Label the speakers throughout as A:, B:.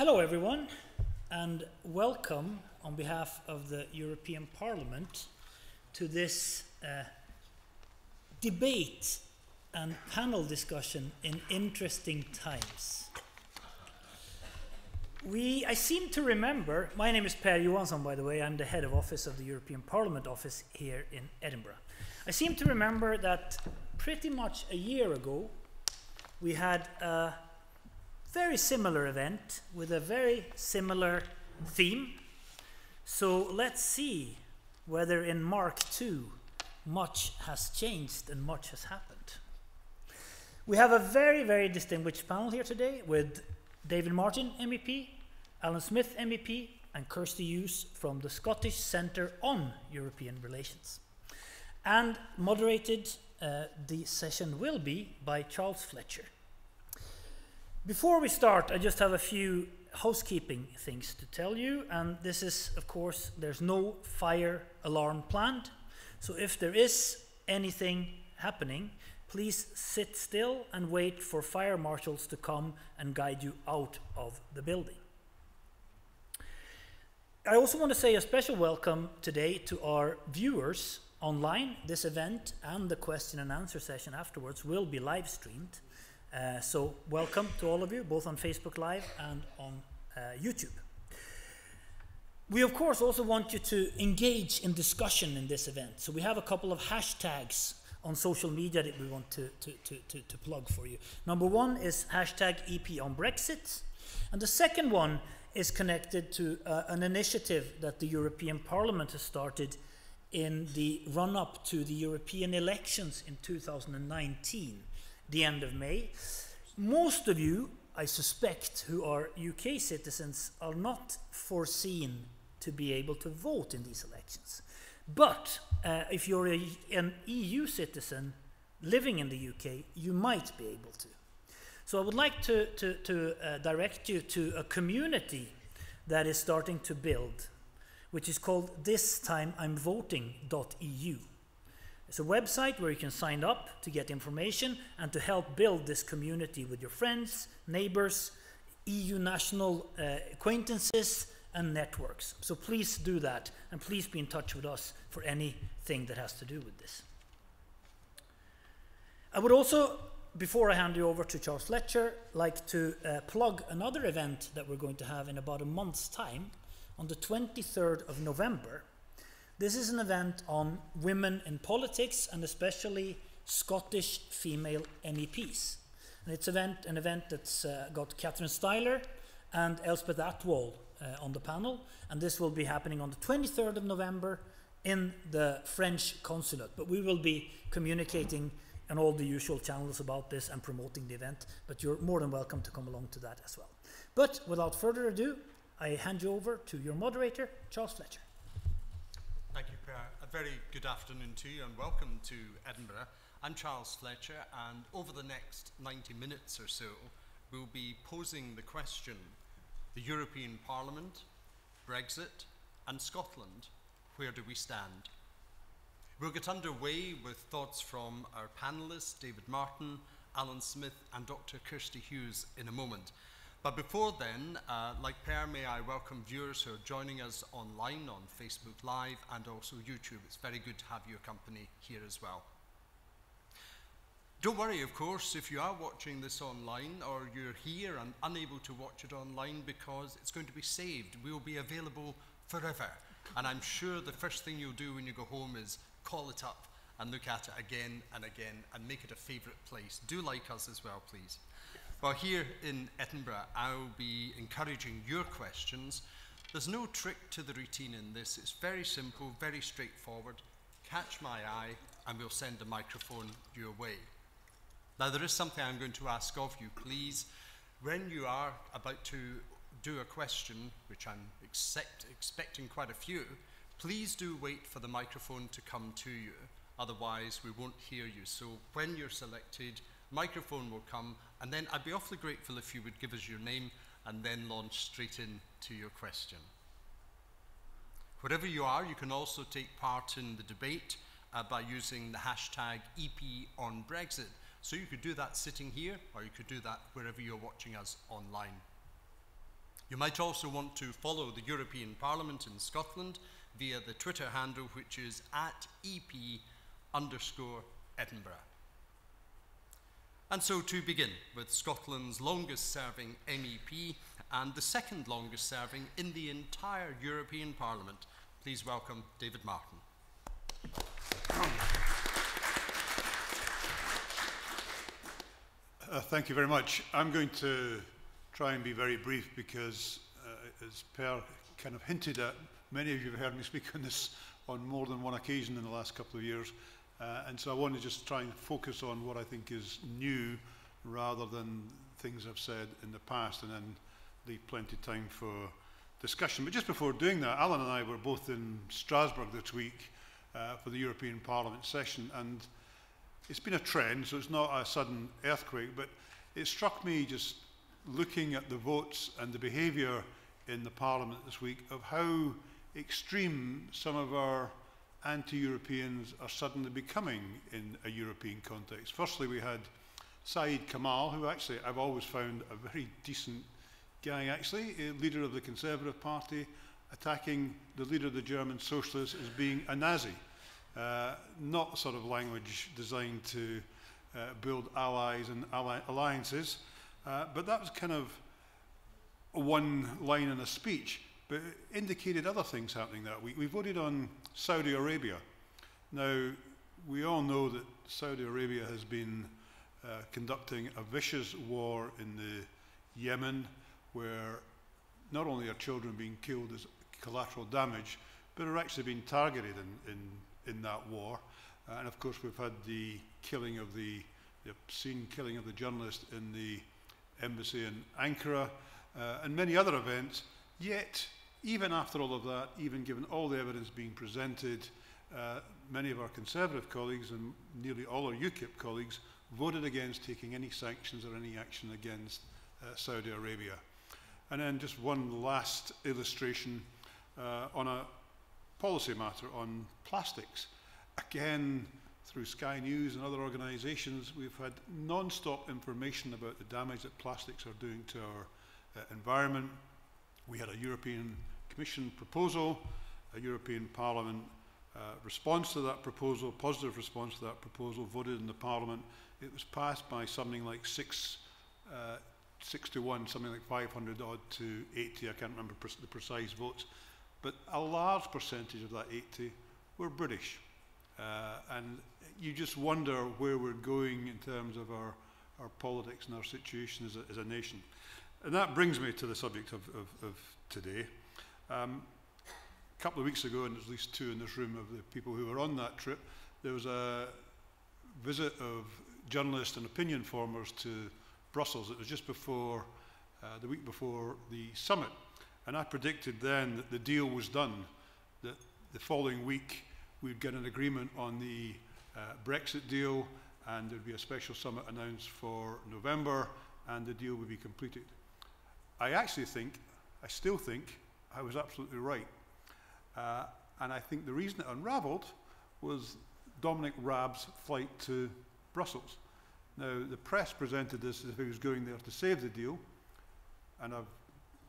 A: Hello everyone, and welcome on behalf of the European Parliament to this debate and panel discussion in interesting times. I seem to remember, my name is Per Johansson, by the way, I'm the head of office of the European Parliament office here in Edinburgh. I seem to remember that pretty much a year ago we had a very similar event with a very similar theme. So let's see whether in Mark II much has changed and much has happened. We have a very, very distinguished panel here today with David Martin MEP, Alyn Smith MEP, and Kirsty Hughes from the Scottish Centre on European Relations. And moderated the session will be by Charles Fletcher. Before we start, I just have a few housekeeping things to tell you, and this is, of course, there's no fire alarm planned, so if there is anything happening, please sit still and wait for fire marshals to come and guide you out of the building. I also want to say a special welcome today to our viewers online. This event and the question and answer session afterwards will be live streamed. So welcome to all of you, both on Facebook Live and on YouTube. We of course also want you to engage in discussion in this event. So we have a couple of hashtags on social media that we want to plug for you. Number one is hashtag EP on Brexit. And the second one is connected to an initiative that the European Parliament has started in the run-up to the European elections in 2019. The end of May. Most of you, I suspect, who are UK citizens are not foreseen to be able to vote in these elections. But if you're an EU citizen living in the UK, you might be able to. So I would like to direct you to a community that is starting to build, which is called thistimeimvoting.eu. It's a website where you can sign up to get information and to help build this community with your friends, neighbors, EU national acquaintances and networks. So please do that, and please be in touch with us for anything that has to do with this. I would also, before I hand you over to Charles Fletcher, like to plug another event that we're going to have in about a month's time on the 23rd of November. This is an event on women in politics and especially Scottish female MEPs. And it's an event that's got Catherine Styler and Elspeth Atwall on the panel. And this will be happening on the 23rd of November in the French consulate. But we will be communicating on all the usual channels about this and promoting the event. But you're more than welcome to come along to that as well. But without further ado, I hand you over to your moderator, Charles Fletcher.
B: Thank you, Per. A very good afternoon to you and welcome to Edinburgh. I'm Charles Fletcher, and over the next 90 minutes or so, we'll be posing the question: the European Parliament, Brexit and Scotland, where do we stand? We'll get underway with thoughts from our panellists, David Martin, Alyn Smith and Dr. Kirsty Hughes in a moment. But before then, like Per, may I welcome viewers who are joining us online on Facebook Live and also YouTube. It's very good to have your company here as well. Don't worry, of course, if you are watching this online or you're here and unable to watch it online, because it's going to be saved. We will be available forever. And I'm sure the first thing you'll do when you go home is call it up and look at it again and again and make it a favourite place. Do like us as well, please. Well, here in Edinburgh, I'll be encouraging your questions. There's no trick to the routine in this. It's very simple, very straightforward. Catch my eye, and we'll send a microphone your way. Now, there is something I'm going to ask of you. Please, when you are about to do a question, which I'm expecting quite a few, please do wait for the microphone to come to you. Otherwise, we won't hear you. So when you're selected, microphone will come, and then I'd be awfully grateful if you would give us your name and then launch straight into your question. Wherever you are, you can also take part in the debate by using the hashtag #EPOnBrexit. So you could do that sitting here, or you could do that wherever you're watching us online. You might also want to follow the European Parliament in Scotland via the Twitter handle, which is @EP_Edinburgh. And so to begin with Scotland's longest serving MEP and the second longest serving in the entire European Parliament, please welcome David Martin.
C: Thank you very much. I'm going to try and be very brief because, as Per kind of hinted at, many of you have heard me speak on this on more than one occasion in the last couple of years. And so I want to just try and focus on what I think is new rather than things I've said in the past, and then leave plenty of time for discussion. But just before doing that, Alyn and I were both in Strasbourg this week for the European Parliament session, and it's been a trend, so it's not a sudden earthquake, but it struck me just looking at the votes and the behaviour in the Parliament this week of how extreme some of our anti-Europeans are suddenly becoming in a European context. Firstly, we had Saeed Kamal, who actually I've always found a very decent guy, actually, a leader of the Conservative Party, attacking the leader of the German Socialists as being a Nazi. Not the sort of language designed to build allies and alliances, but that was kind of one line in a speech, but it indicated other things happening that week. We voted on Saudi Arabia. Now, we all know that Saudi Arabia has been conducting a vicious war in the Yemen, where not only are children being killed as collateral damage, but are actually being targeted in that war. And of course, we've had the killing of the obscene killing of the journalist in the embassy in Ankara, and many other events. Yet, even after all of that, even given all the evidence being presented, many of our Conservative colleagues and nearly all our UKIP colleagues voted against taking any sanctions or any action against Saudi Arabia. And then just one last illustration on a policy matter on plastics. Again, through Sky News and other organisations, we've had non-stop information about the damage that plastics are doing to our environment. We had a European Commission proposal, a European Parliament response to that proposal, positive response to that proposal, voted in the Parliament. It was passed by something like 6 to 1, something like 500 odd to 80, I can't remember the precise votes. But a large percentage of that 80 were British. And you just wonder where we're going in terms of our politics and our situation as a nation. And that brings me to the subject of today. A couple of weeks ago, and there's at least two in this room of the people who were on that trip, there was a visit of journalists and opinion formers to Brussels. It was just before, the week before the summit. And I predicted then that the deal was done, that the following week we'd get an agreement on the Brexit deal, and there'd be a special summit announced for November, and the deal would be completed. I still think I was absolutely right. And I think the reason it unravelled was Dominic Raab's flight to Brussels. Now, the press presented this as if he was going there to save the deal, and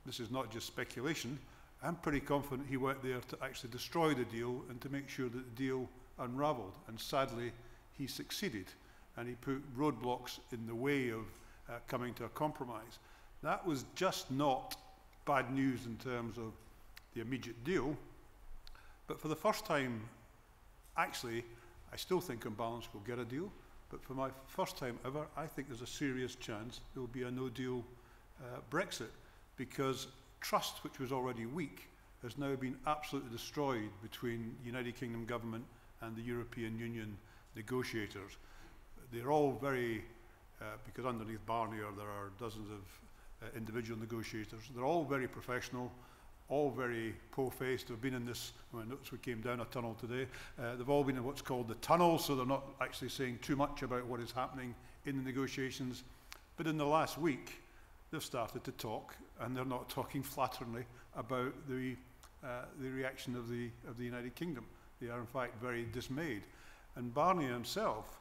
C: this is not just speculation. I'm pretty confident he went there to actually destroy the deal and to make sure that the deal unravelled. And sadly, he succeeded, and he put roadblocks in the way of coming to a compromise. That was just not bad news in terms of the immediate deal, but for the first time, actually, I still think on balance we'll get a deal, but for my first time ever, I think there's a serious chance there will be a no-deal Brexit, because trust, which was already weak, has now been absolutely destroyed between the United Kingdom government and the European Union negotiators. They're all very, because underneath Barnier there are dozens of individual negotiators, they're all very professional, all very po-faced. They've been in this, I noticed we came down a tunnel today, they've all been in what's called the tunnel, so they're not actually saying too much about what is happening in the negotiations. But in the last week, they've started to talk, and they're not talking flatteringly about the reaction of the United Kingdom. They are in fact very dismayed. And Barnier himself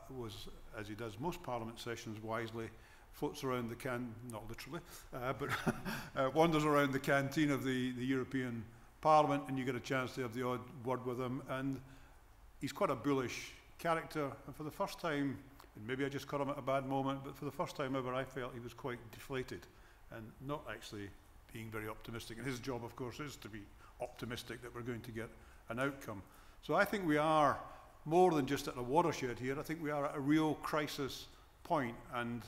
C: was, as he does most Parliament sessions wisely, floats around the not literally, but wanders around the canteen of the European Parliament, and you get a chance to have the odd word with him. And he's quite a bullish character, and for the first time, and maybe I just caught him at a bad moment, but for the first time ever I felt he was quite deflated and not actually being very optimistic. And his job, of course, is to be optimistic that we're going to get an outcome. So I think we are more than just at a watershed here. I think we are at a real crisis point, and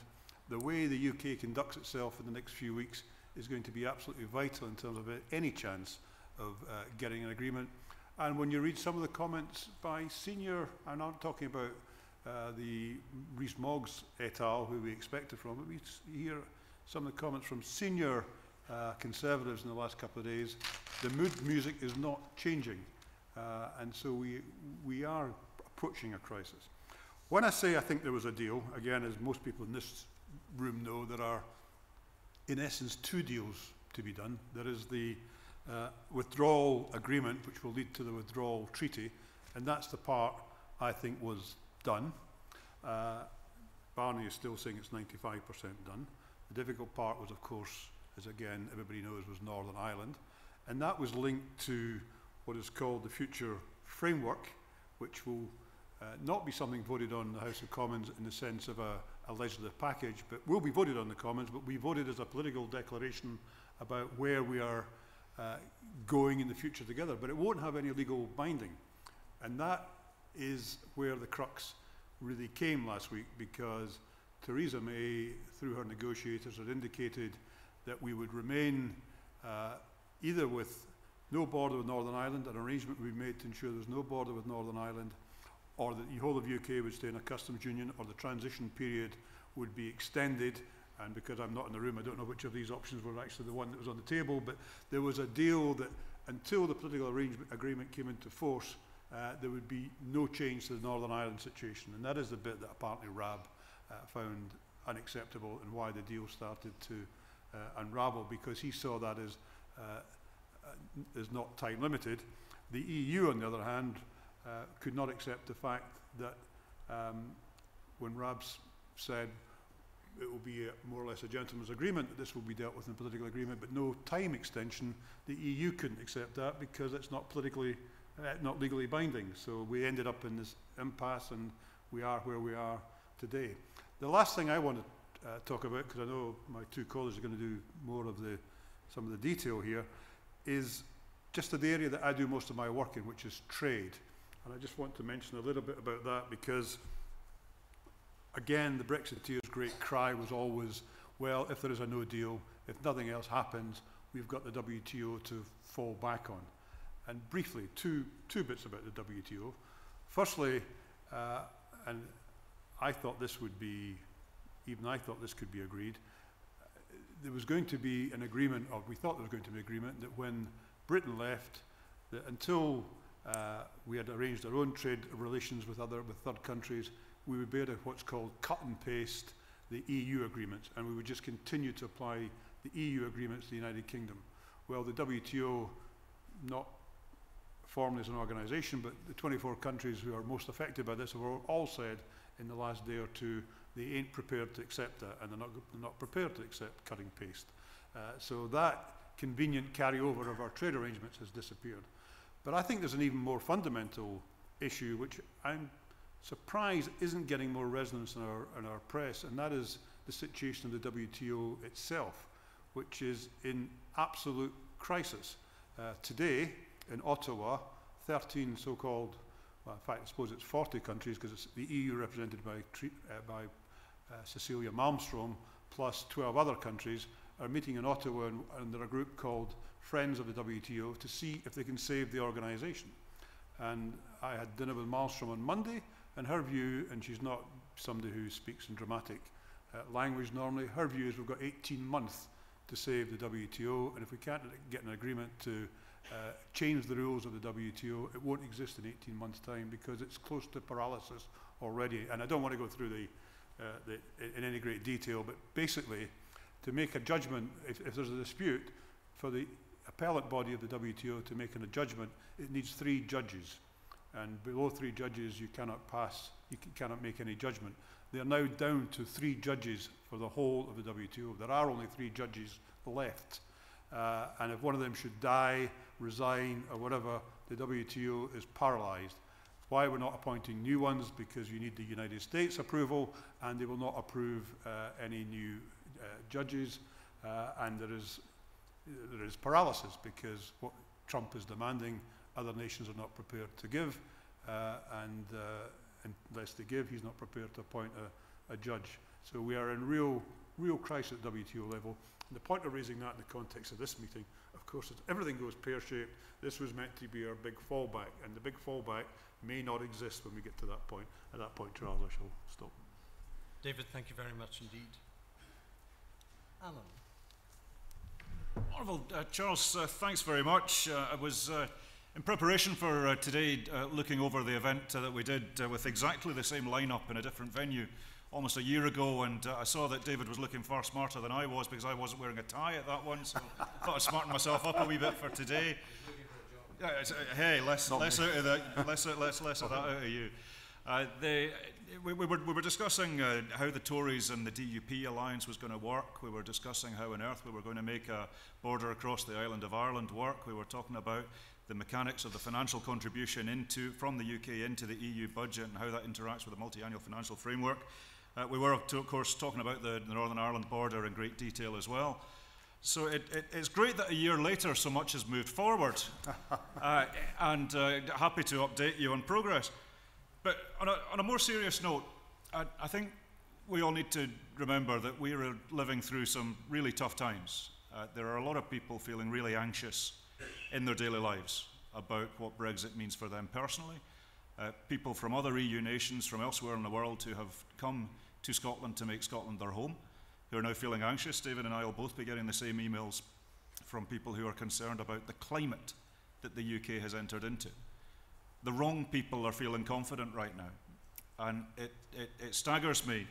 C: the way the UK conducts itself in the next few weeks is going to be absolutely vital in terms of any chance of getting an agreement. And when you read some of the comments by senior, I'm not talking about the Rees-Moggs et al., who we expected from, but we hear some of the comments from senior Conservatives in the last couple of days. The mood music is not changing, and so we are approaching a crisis. When I say I think there was a deal, again, as most people in this room know, there are in essence two deals to be done. There is the withdrawal agreement, which will lead to the withdrawal treaty, and that's the part I think was done. Barney is still saying it's 95% done. The difficult part was, of course, as again everybody knows, was Northern Ireland, and that was linked to what is called the future framework, which will not be something voted on in the House of Commons in the sense of a legislative package, but will be voted on the Commons, but we voted as a political declaration about where we are going in the future together, but it won't have any legal binding. And that is where the crux really came last week, because Theresa May, through her negotiators, had indicated that we would remain either with no border with Northern Ireland, an arrangement we made to ensure there's no border with Northern Ireland, or that the whole of UK would stay in a customs union, or the transition period would be extended. And because I'm not in the room, I don't know which of these options were actually the one that was on the table, but there was a deal that until the political agreement came into force, there would be no change to the Northern Ireland situation. And that is the bit that apparently RAB found unacceptable, and why the deal started to unravel, because he saw that as not time limited. The EU, on the other hand, could not accept the fact that when RABS said it will be more or less a gentleman's agreement, that this will be dealt with in a political agreement, but no time extension, the EU couldn't accept that because it's not politically, not legally binding. So we ended up in this impasse, and we are where we are today. The last thing I want to talk about, because I know my two colleagues are going to do more of some of the detail here, is just the area that I do most of my work in, which is trade. And I just want to mention a little bit about that, because again, the Brexiteers' great cry was always, well, if there is a no deal, if nothing else happens, we've got the WTO to fall back on. And briefly, two bits about the WTO. Firstly, and I thought this would be, even I thought this could be agreed, there was going to be an agreement, or we thought there was going to be an agreement, that when Britain left, that until we had arranged our own trade relations with third countries, we would be able to what's called cut and paste the EU agreements, and we would just continue to apply the EU agreements to the United Kingdom. Well, the WTO, not formally as an organisation, but the 24 countries who are most affected by this have all said in the last day or two they ain't prepared to accept that, and they're not prepared to accept cutting paste. So that convenient carryover of our trade arrangements has disappeared. But I think there's an even more fundamental issue, which I'm surprised isn't getting more resonance in our press, and that is the situation of the WTO itself, which is in absolute crisis. Today, in Ottawa, 13 so-called, well, in fact, I suppose it's 40 countries, because it's the EU represented by Cecilia Malmstrom, plus 12 other countries, are meeting in Ottawa under a group called Friends of the WTO to see if they can save the organisation. And I had dinner with Malmstrom on Monday, and her view, and she's not somebody who speaks in dramatic language normally, her view is we've got 18 months to save the WTO, and if we can't get an agreement to change the rules of the WTO, it won't exist in 18 months' time, because it's close to paralysis already. And I don't want to go through in any great detail, but basically, to make a judgment, if there's a dispute, for the appellate body of the WTO to make a judgment, it needs 3 judges. And below 3 judges, you cannot pass, you cannot make any judgment. They are now down to 3 judges for the whole of the WTO. There are only 3 judges left. And if one of them should die, resign, or whatever, the WTO is paralysed. Why we're not appointing new ones? Because you need the United States approval, and they will not approve any new judges. And there is paralysis, because what Trump is demanding, other nations are not prepared to give, and unless they give, he's not prepared to appoint a judge. So we are in real crisis at WTO level. And the point of raising that in the context of this meeting, of course, is everything goes pear-shaped. This was meant to be our big fallback, and the big fallback may not exist when we get to that point. At that point, Charles, I shall stop.
B: David, thank you very much indeed. Alyn.
D: Wonderful. Charles, thanks very much. I was, in preparation for today, looking over the event that we did with exactly the same lineup in a different venue almost a year ago, and I saw that David was looking far smarter than I was, because I wasn't wearing a tie at that one, so I thought I'd smarten myself up a wee bit for today. Hey, less out of that, less of that out of you. We were discussing how the Tories and the DUP alliance was going to work. We were discussing how on earth we were going to make a border across the island of Ireland work. We were talking about the mechanics of the financial contribution from the UK into the EU budget and how that interacts with the multi-annual financial framework. We were, of course, talking about the Northern Ireland border in great detail as well. So it's great that a year later so much has moved forward, and happy to update you on progress. But on a more serious note, I think we all need to remember that we are living through some really tough times. There are a lot of people feeling really anxious in their daily lives about what Brexit means for them personally. People from other EU nations, from elsewhere in the world, who have come to Scotland to make Scotland their home, who are now feeling anxious. David and I will both be getting the same emails from people who are concerned about the climate that the UK has entered into. The wrong people are feeling confident right now. And it staggers me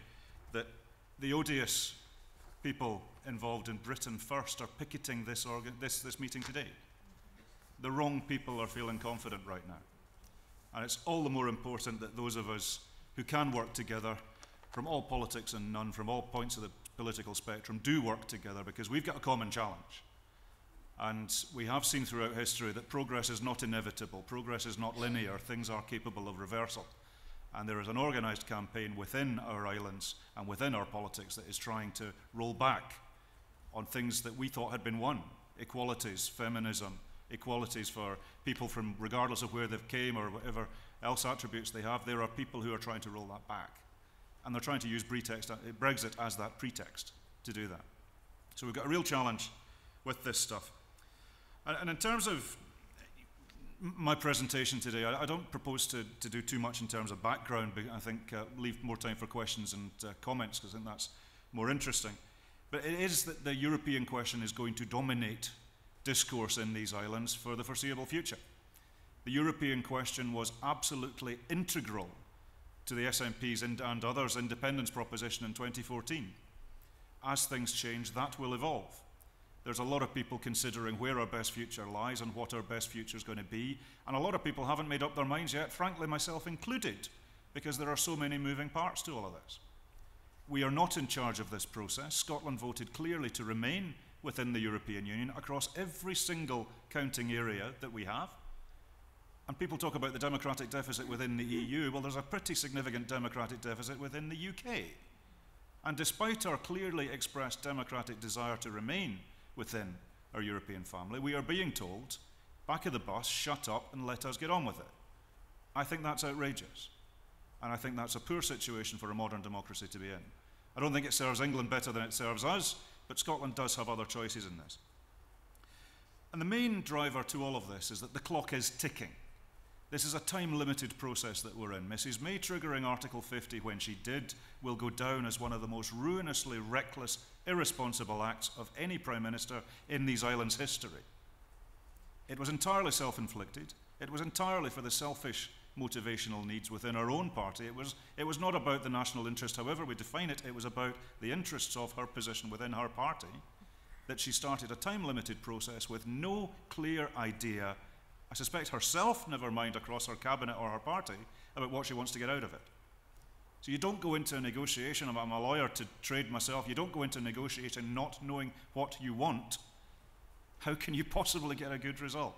D: that the odious people involved in Britain First are picketing this meeting today. The wrong people are feeling confident right now. And it's all the more important that those of us who can work together, from all politics and none, from all points of the political spectrum, do work together, because we've got a common challenge. And we have seen throughout history that progress is not inevitable, progress is not linear, things are capable of reversal. And there is an organised campaign within our islands and within our politics that is trying to roll back on things that we thought had been won. Equalities, feminism, equalities for people from, regardless of where they've came or whatever else attributes they have. There are people who are trying to roll that back. And they're trying to use Brexit as that pretext to do that. So we've got a real challenge with this stuff. And in terms of my presentation today, I don't propose to do too much in terms of background, but I think leave more time for questions and comments, because I think that's more interesting. But it is that the European question is going to dominate discourse in these islands for the foreseeable future. The European question was absolutely integral to the SNP's and others' independence proposition in 2014. As things change, that will evolve. There's a lot of people considering where our best future lies and what our best future is going to be, and a lot of people haven't made up their minds yet, frankly myself included, because there are so many moving parts to all of this. We are not in charge of this process. Scotland voted clearly to remain within the European Union across every single counting area that we have. And people talk about the democratic deficit within the EU. Well, there's a pretty significant democratic deficit within the UK. And despite our clearly expressed democratic desire to remain within our European family, we are being told, back of the bus, shut up and let us get on with it. I think that's outrageous. And I think that's a poor situation for a modern democracy to be in. I don't think it serves England better than it serves us, but Scotland does have other choices in this. And the main driver to all of this is that the clock is ticking. This is a time-limited process that we're in. Mrs. May triggering Article 50 when she did will go down as one of the most ruinously reckless, irresponsible acts of any Prime Minister in these islands' history. It was entirely self-inflicted. It was entirely for the selfish motivational needs within our own party. It was not about the national interest, however we define it. It was about the interests of her position within her party, that she started a time-limited process with no clear idea, I suspect herself, never mind across her cabinet or her party, about what she wants to get out of it. So you don't go into a negotiation, I'm a lawyer to trade myself, you don't go into a negotiation not knowing what you want. How can you possibly get a good result?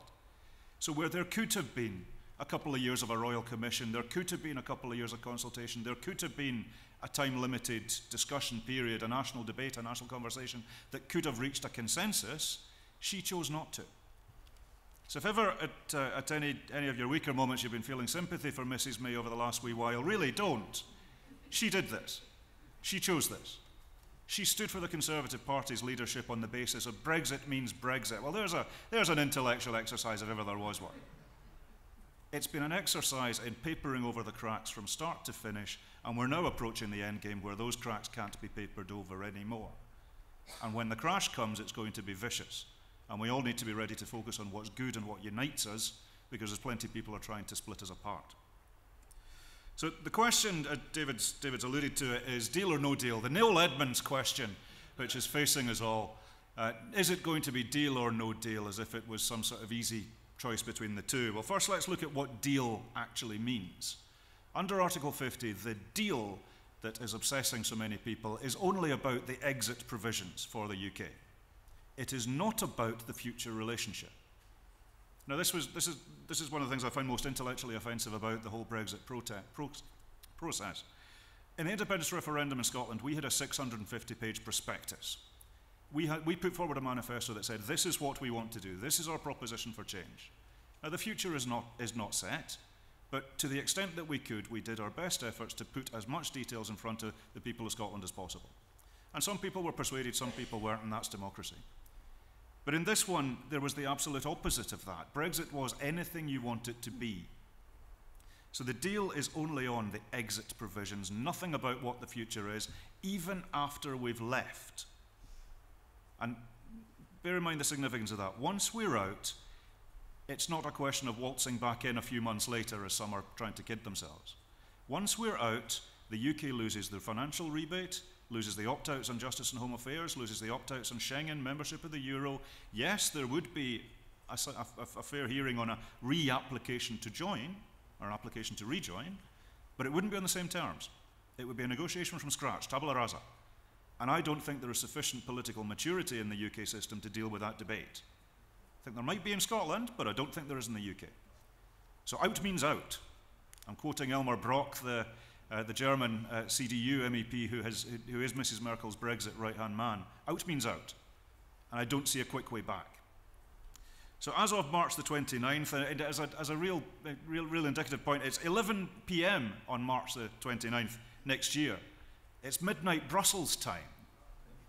D: So where there could have been a couple of years of a royal commission, there could have been a couple of years of consultation, there could have been a time-limited discussion period, a national debate, a national conversation that could have reached a consensus, she chose not to. So if ever at any of your weaker moments you've been feeling sympathy for Mrs. May over the last wee while, really don't. She did this. She chose this. She stood for the Conservative Party's leadership on the basis of Brexit means Brexit. Well, there's an intellectual exercise if ever there was one. It's been an exercise in papering over the cracks from start to finish, and we're now approaching the end game where those cracks can't be papered over anymore. And when the crash comes, it's going to be vicious. And we all need to be ready to focus on what's good and what unites us, because there's plenty of people are trying to split us apart. So the question, David's alluded to it, is deal or no deal. The Noel Edmonds question, which is facing us all. Is it going to be deal or no deal, as if it was some sort of easy choice between the two? Well, first let's look at what deal actually means. Under Article 50, the deal that is obsessing so many people is only about the exit provisions for the UK. It is not about the future relationship. Now, this is one of the things I find most intellectually offensive about the whole Brexit process. In the independence referendum in Scotland, we had a 650-page prospectus. We put forward a manifesto that said, this is what we want to do. This is our proposition for change. Now, the future is not set, but to the extent that we could, we did our best efforts to put as much details in front of the people of Scotland as possible. And some people were persuaded, some people weren't, and that's democracy. But in this one, there was the absolute opposite of that. Brexit was anything you want it to be. So the deal is only on the exit provisions, nothing about what the future is, even after we've left. And bear in mind the significance of that. Once we're out, it's not a question of waltzing back in a few months later, as some are trying to kid themselves. Once we're out, the UK loses their financial rebate, loses the opt-outs on Justice and Home Affairs, loses the opt-outs on Schengen, membership of the Euro. Yes, there would be a fair hearing on a re-application to join, or an application to rejoin, but it wouldn't be on the same terms. It would be a negotiation from scratch, tabula rasa. And I don't think there is sufficient political maturity in the UK system to deal with that debate. I think there might be in Scotland, but I don't think there is in the UK. So out means out. I'm quoting Elmar Brok, the German CDU MEP who is Mrs. Merkel's Brexit right-hand man. Out means out. And I don't see a quick way back. So as of March the 29th, as a real indicative point, it's 11 p.m. on March the 29th next year. It's midnight Brussels time.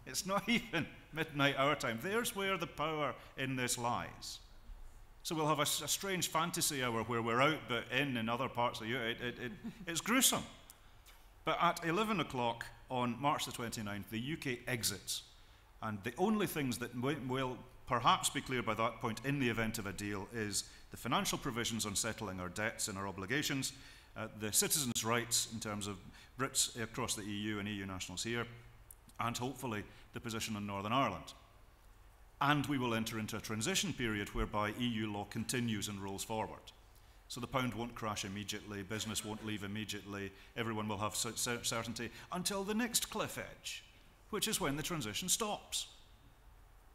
D: It's not even midnight our time. There's where the power in this lies. So we'll have a strange fantasy hour where we're out but in other parts of Europe. It's gruesome. But at 11 o'clock on March the 29th, the UK exits. And the only things that will perhaps be clear by that point in the event of a deal is the financial provisions on settling our debts and our obligations, the citizens' rights in terms of Brits across the EU and EU nationals here, and hopefully the position on Northern Ireland. And we will enter into a transition period whereby EU law continues and rolls forward. So the pound won't crash immediately, business won't leave immediately, everyone will have certainty until the next cliff edge, which is when the transition stops.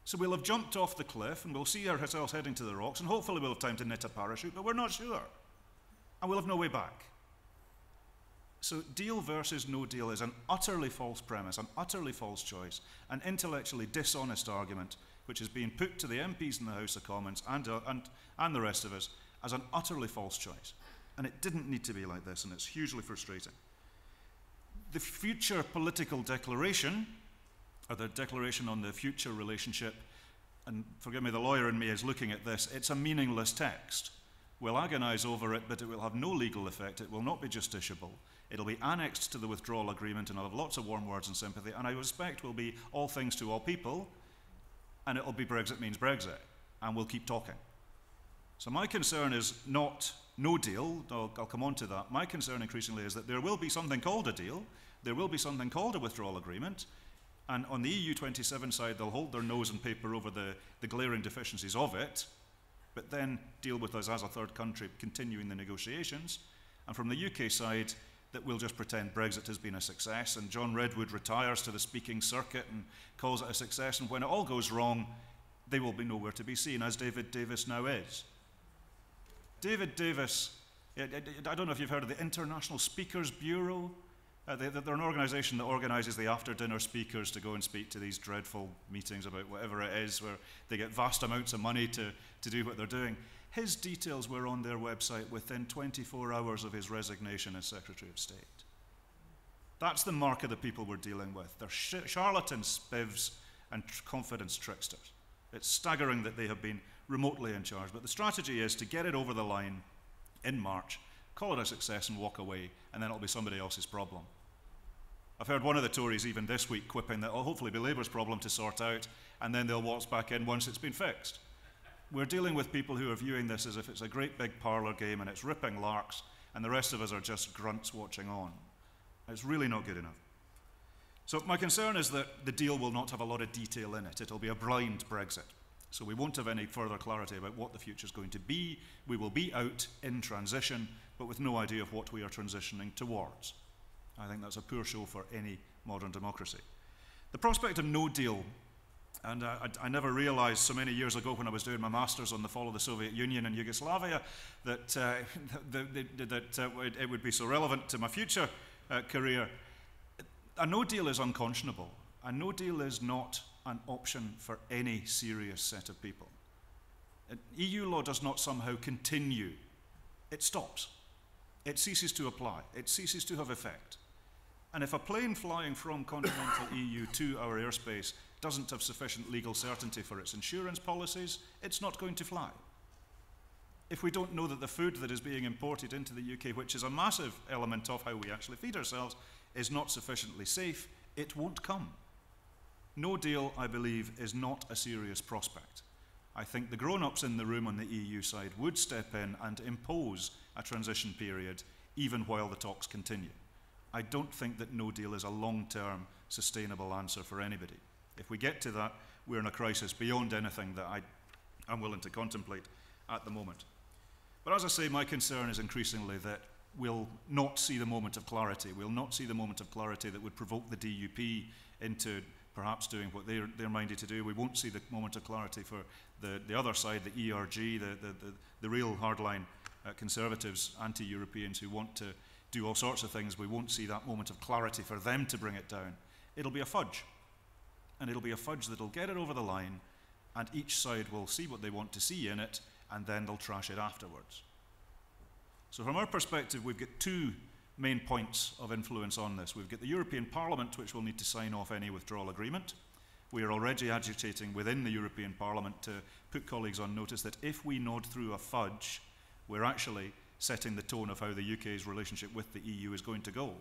D: So we'll have jumped off the cliff and we'll see ourselves heading to the rocks, and hopefully we'll have time to knit a parachute, but we're not sure. And we'll have no way back. So deal versus no deal is an utterly false premise, an utterly false choice, an intellectually dishonest argument which is being put to the MPs in the House of Commons and the rest of us as an utterly false choice. And it didn't need to be like this, and it's hugely frustrating. The future political declaration, or the declaration on the future relationship, and forgive me, the lawyer in me is looking at this, it's a meaningless text. We'll agonise over it, but it will have no legal effect. It will not be justiciable. It'll be annexed to the withdrawal agreement, and I'll have lots of warm words and sympathy, and I suspect will be all things to all people, and it'll be Brexit means Brexit, and we'll keep talking. So my concern is not no deal, I'll come on to that. My concern increasingly is that there will be something called a deal, there will be something called a withdrawal agreement, and on the EU27 side, they'll hold their nose and paper over the glaring deficiencies of it, but then deal with us as a third country continuing the negotiations. And from the UK side, that we'll just pretend Brexit has been a success and John Redwood retires to the speaking circuit and calls it a success, and when it all goes wrong, they will be nowhere to be seen, as David Davis now is. David Davis, I don't know if you've heard of the International Speakers Bureau. They're an organisation that organises the after-dinner speakers to go and speak to these dreadful meetings about whatever it is, where they get vast amounts of money to do what they're doing. His details were on their website within 24 hours of his resignation as Secretary of State. That's the mark of the people we're dealing with. They're charlatans, spivs, and confidence tricksters. It's staggering that they have been remotely in charge, but the strategy is to get it over the line in March, call it a success and walk away, and then it'll be somebody else's problem. I've heard one of the Tories even this week quipping that it'll hopefully be Labour's problem to sort out, and then they'll waltz back in once it's been fixed. We're dealing with people who are viewing this as if it's a great big parlour game and it's ripping larks, and the rest of us are just grunts watching on. It's really not good enough. So my concern is that the deal will not have a lot of detail in it. It'll be a blind Brexit. So we won't have any further clarity about what the future is going to be. We will be out in transition, but with no idea of what we are transitioning towards. I think that's a poor show for any modern democracy. The prospect of no deal, and I never realized so many years ago when I was doing my master's on the fall of the Soviet Union and Yugoslavia that, it would be so relevant to my future career. A no deal is unconscionable. A no deal is not an option for any serious set of people. EU law does not somehow continue. It stops. It ceases to apply. It ceases to have effect. And if a plane flying from continental EU to our airspace doesn't have sufficient legal certainty for its insurance policies, it's not going to fly. If we don't know that the food that is being imported into the UK, which is a massive element of how we actually feed ourselves, is not sufficiently safe, it won't come. No deal, I believe, is not a serious prospect. I think the grown-ups in the room on the EU side would step in and impose a transition period even while the talks continue. I don't think that no deal is a long-term sustainable answer for anybody. If we get to that, we're in a crisis beyond anything that I'm willing to contemplate at the moment. But as I say, my concern is increasingly that we'll not see the moment of clarity. We'll not see the moment of clarity that would provoke the DUP into perhaps doing what they're minded to do. We won't see the moment of clarity for the other side, the ERG, the real hardline conservatives, anti-Europeans who want to do all sorts of things. We won't see that moment of clarity for them to bring it down. It'll be a fudge. And it'll be a fudge that'll get it over the line, and each side will see what they want to see in it, and then they'll trash it afterwards. So from our perspective, we've got two main points of influence on this. We've got the European Parliament, which will need to sign off any withdrawal agreement. We are already agitating within the European Parliament to put colleagues on notice that if we nod through a fudge, we're actually setting the tone of how the UK's relationship with the EU is going to go.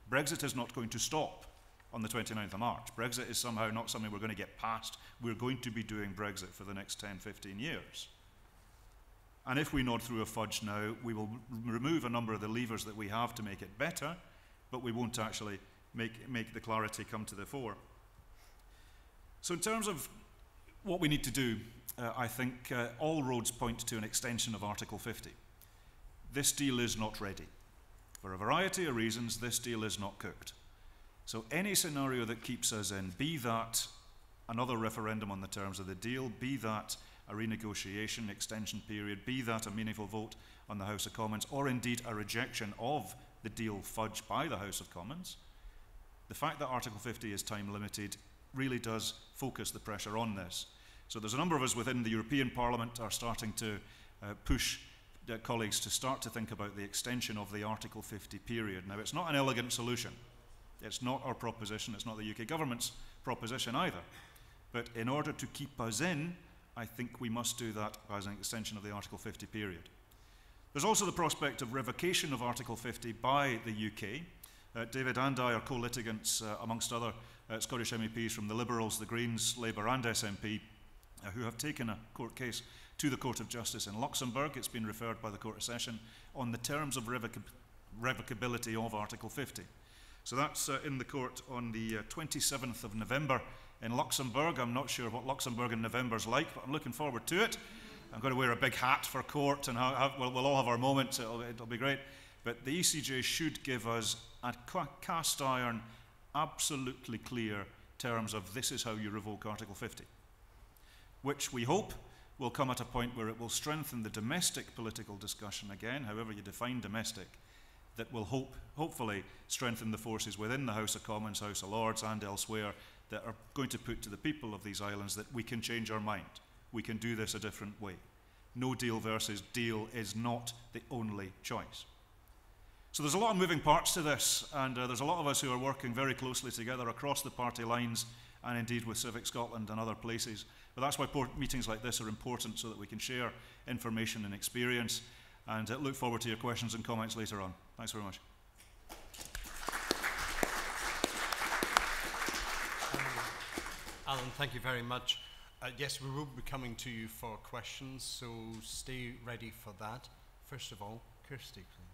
D: Brexit is not going to stop on the 29th of March. Brexit is somehow not something we're going to get past. We're going to be doing Brexit for the next 10, 15 years. And if we nod through a fudge now, we will remove a number of the levers that we have to make it better, but we won't actually make the clarity come to the fore. So in terms of what we need to do, I think all roads point to an extension of Article 50. This deal is not ready. For a variety of reasons, this deal is not cooked. So any scenario that keeps us in, be that another referendum on the terms of the deal, be that a renegotiation extension period, be that a meaningful vote on the House of Commons, or indeed a rejection of the deal fudge by the House of Commons, the fact that Article 50 is time limited really does focus the pressure on this. So there's a number of us within the European Parliament are starting to push colleagues to start to think about the extension of the Article 50 period. Now, it's not an elegant solution. It's not our proposition. It's not the UK government's proposition either. But in order to keep us in, I think we must do that as an extension of the Article 50 period. There's also the prospect of revocation of Article 50 by the UK. David and I are co-litigants, amongst other Scottish MEPs from the Liberals, the Greens, Labour and SNP, who have taken a court case to the Court of Justice in Luxembourg. It's been referred by the Court of Session on the terms of revocability of Article 50. So that's in the court on the 27th of November in Luxembourg. I'm not sure what Luxembourg in November's like, but I'm looking forward to it. I'm going to wear a big hat for court, and we'll all have our moments. It'll be great. But the ECJ should give us a cast iron, absolutely clear terms of this is how you revoke Article 50, which we hope will come at a point where it will strengthen the domestic political discussion again, however you define domestic, that will hopefully strengthen the forces within the House of Commons, House of Lords and elsewhere that are going to put to the people of these islands that we can change our mind. We can do this a different way. No deal versus deal is not the only choice. So there's a lot of moving parts to this, and there's a lot of us who are working very closely together across the party lines and indeed with Civic Scotland and other places. But that's why meetings like this are important, so that we can share information and experience, and look forward to your questions and comments later on. Thanks very much.
B: Alyn, thank you very much. Yes, we will be coming to you for questions, so stay ready for that. First of all, Kirsty, please.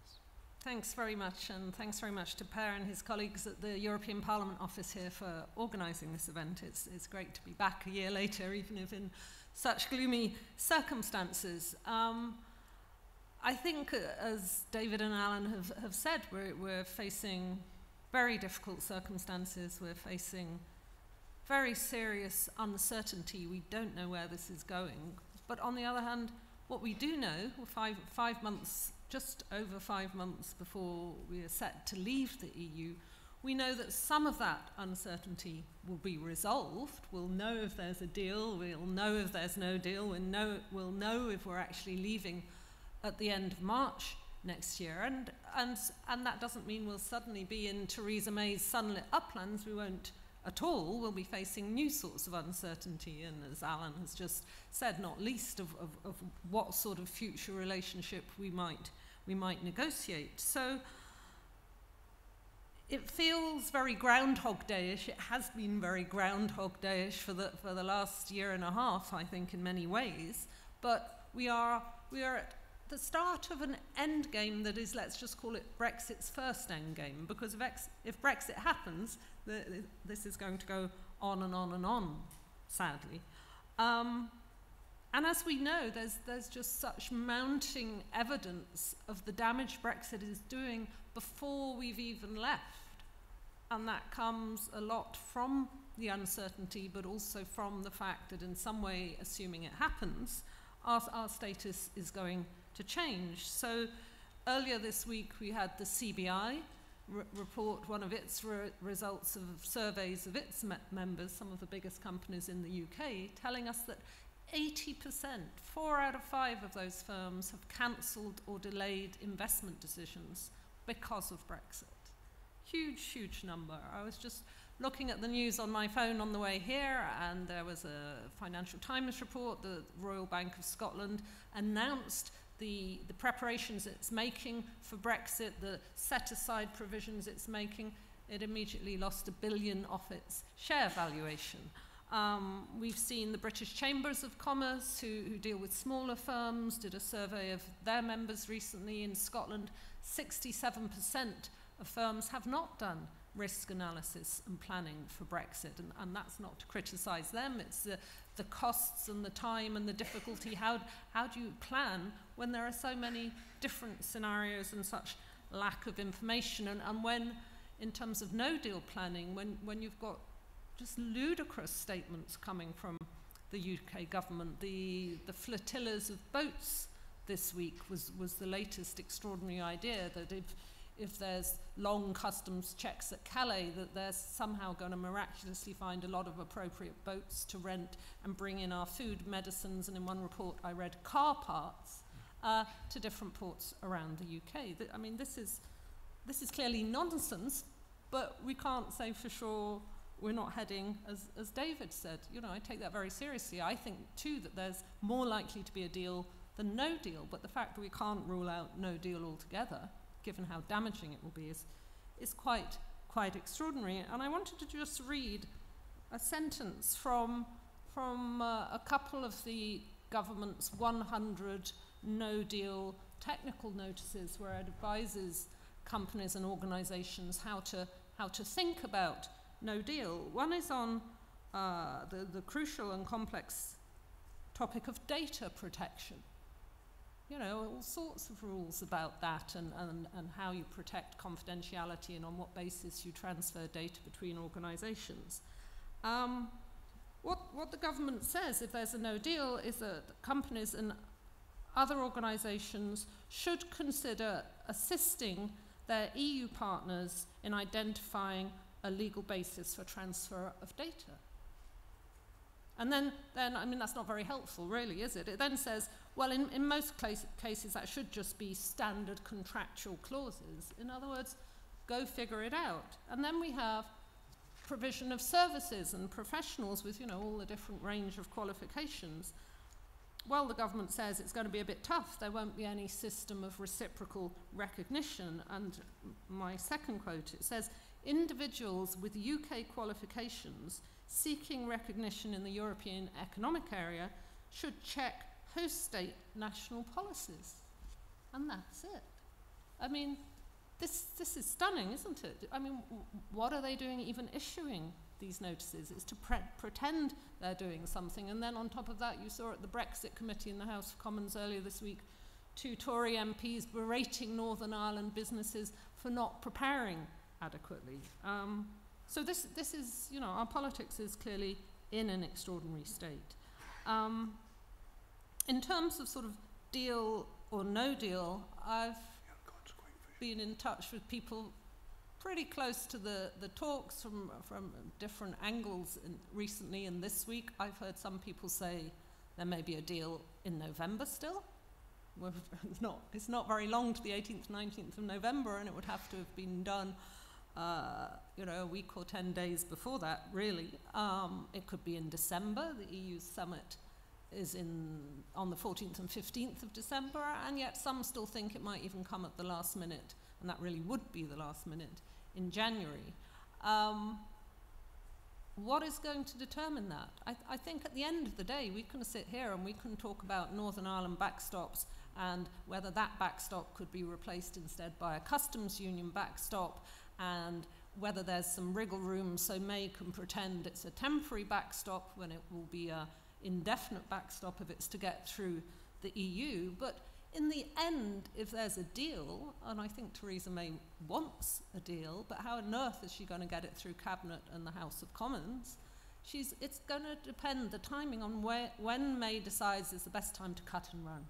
E: Thanks very much, and thanks very much to Per and his colleagues at the European Parliament office here for organising this event. It's great to be back a year later, even if in such gloomy circumstances. I think, as David and Alyn have said, we're facing very difficult circumstances. We're facing very serious uncertainty. We don't know where this is going. But on the other hand, what we do know, 5 months, just over 5 months before we are set to leave the EU, we know that some of that uncertainty will be resolved. We'll know if there's a deal, we'll know if there's no deal, we'll know if we're actually leaving at the end of March next year. And that doesn't mean we'll suddenly be in Theresa May's sunlit uplands. We won't at all. We'll be facing new sorts of uncertainty, and as Alyn has just said, not least of what sort of future relationship we might negotiate. So it feels very Groundhog Day-ish. It has been very Groundhog Day-ish for the last year and a half, I think, in many ways. But we are at the start of an end game that is, let's just call it Brexit's first end game, because if Brexit happens, this is going to go on and on and on, sadly. And as we know, there's just such mounting evidence of the damage Brexit is doing before we've even left. And that comes a lot from the uncertainty, but also from the fact that in some way, assuming it happens, our status is going to change. So earlier this week, we had the CBI report one of its results of surveys of its members, some of the biggest companies in the UK, telling us that 80%, 4 out of 5 of those firms have cancelled or delayed investment decisions because of Brexit. Huge, huge number. I was just looking at the news on my phone on the way here, and there was a Financial Times report. The Royal Bank of Scotland announced the preparations it's making for Brexit, the set-aside provisions it's making. It immediately lost $1 billion off its share valuation. We've seen the British Chambers of Commerce, who deal with smaller firms, did a survey of their members recently in Scotland. 67% of firms have not done risk analysis and planning for Brexit, and that's not to criticise them. It's the costs and the time and the difficulty. How do you plan when there are so many different scenarios and such lack of information? And when, in terms of no-deal planning, when you've got just ludicrous statements coming from the UK government. The flotillas of boats this week was the latest extraordinary idea, that if there's long customs checks at Calais, that they're somehow going to miraculously find a lot of appropriate boats to rent and bring in our food, medicines, and in one report I read car parts to different ports around the UK. I mean, this is clearly nonsense, but we can't say for sure we're not heading, as David said. You know, I take that very seriously. I think, too, that there's more likely to be a deal than no deal, but the fact that we can't rule out no deal altogether, given how damaging it will be, is quite extraordinary. And I wanted to just read a sentence from a couple of the government's 100 no-deal technical notices, where it advises companies and organisations how to think about no deal. One is on the crucial and complex topic of data protection. you know, all sorts of rules about that and how you protect confidentiality and on what basis you transfer data between organisations. What the government says, if there's a no deal, is that companies and other organisations should consider assisting their EU partners in identifying a legal basis for transfer of data. And then I mean, that's not very helpful, really, is it? It then says, well, in most cases, that should just be standard contractual clauses. In other words, go figure it out. And then we have provision of services and professionals with, you know, all the different range of qualifications. Well, the government says it's going to be a bit tough. There won't be any system of reciprocal recognition. And my second quote, it says, individuals with UK qualifications seeking recognition in the European Economic Area should check host state national policies. And that's it. I mean, this is stunning, isn't it? I mean, what are they doing even issuing these notices? It's to pretend they're doing something. And then on top of that, you saw at the Brexit committee in the House of Commons earlier this week, 2 Tory MPs berating Northern Ireland businesses for not preparing adequately. So this is, you know, our politics is clearly in an extraordinary state. In terms of sort of deal or no deal, I've been in touch with people pretty close to the talks from different angles recently and this week. I've heard some people say there may be a deal in November still. It's not very long to the 18th, 19th of November, and it would have to have been done you know, a week or 10 days before that, really. It could be in December. The EU summit is on the 14th and 15th of December, and yet some still think it might even come at the last minute, and that really would be the last minute in January. What is going to determine that? I think at the end of the day, we can sit here and we can talk about Northern Ireland backstops and whether that backstop could be replaced instead by a customs union backstop, and whether there's some wriggle room so May can pretend it's a temporary backstop when it will be an indefinite backstop if it's to get through the EU. But in the end, if there's a deal, and I think Theresa May wants a deal, but how on earth is she going to get it through Cabinet and the House of Commons? It's going to depend, the timing, on when May decides is the best time to cut and run.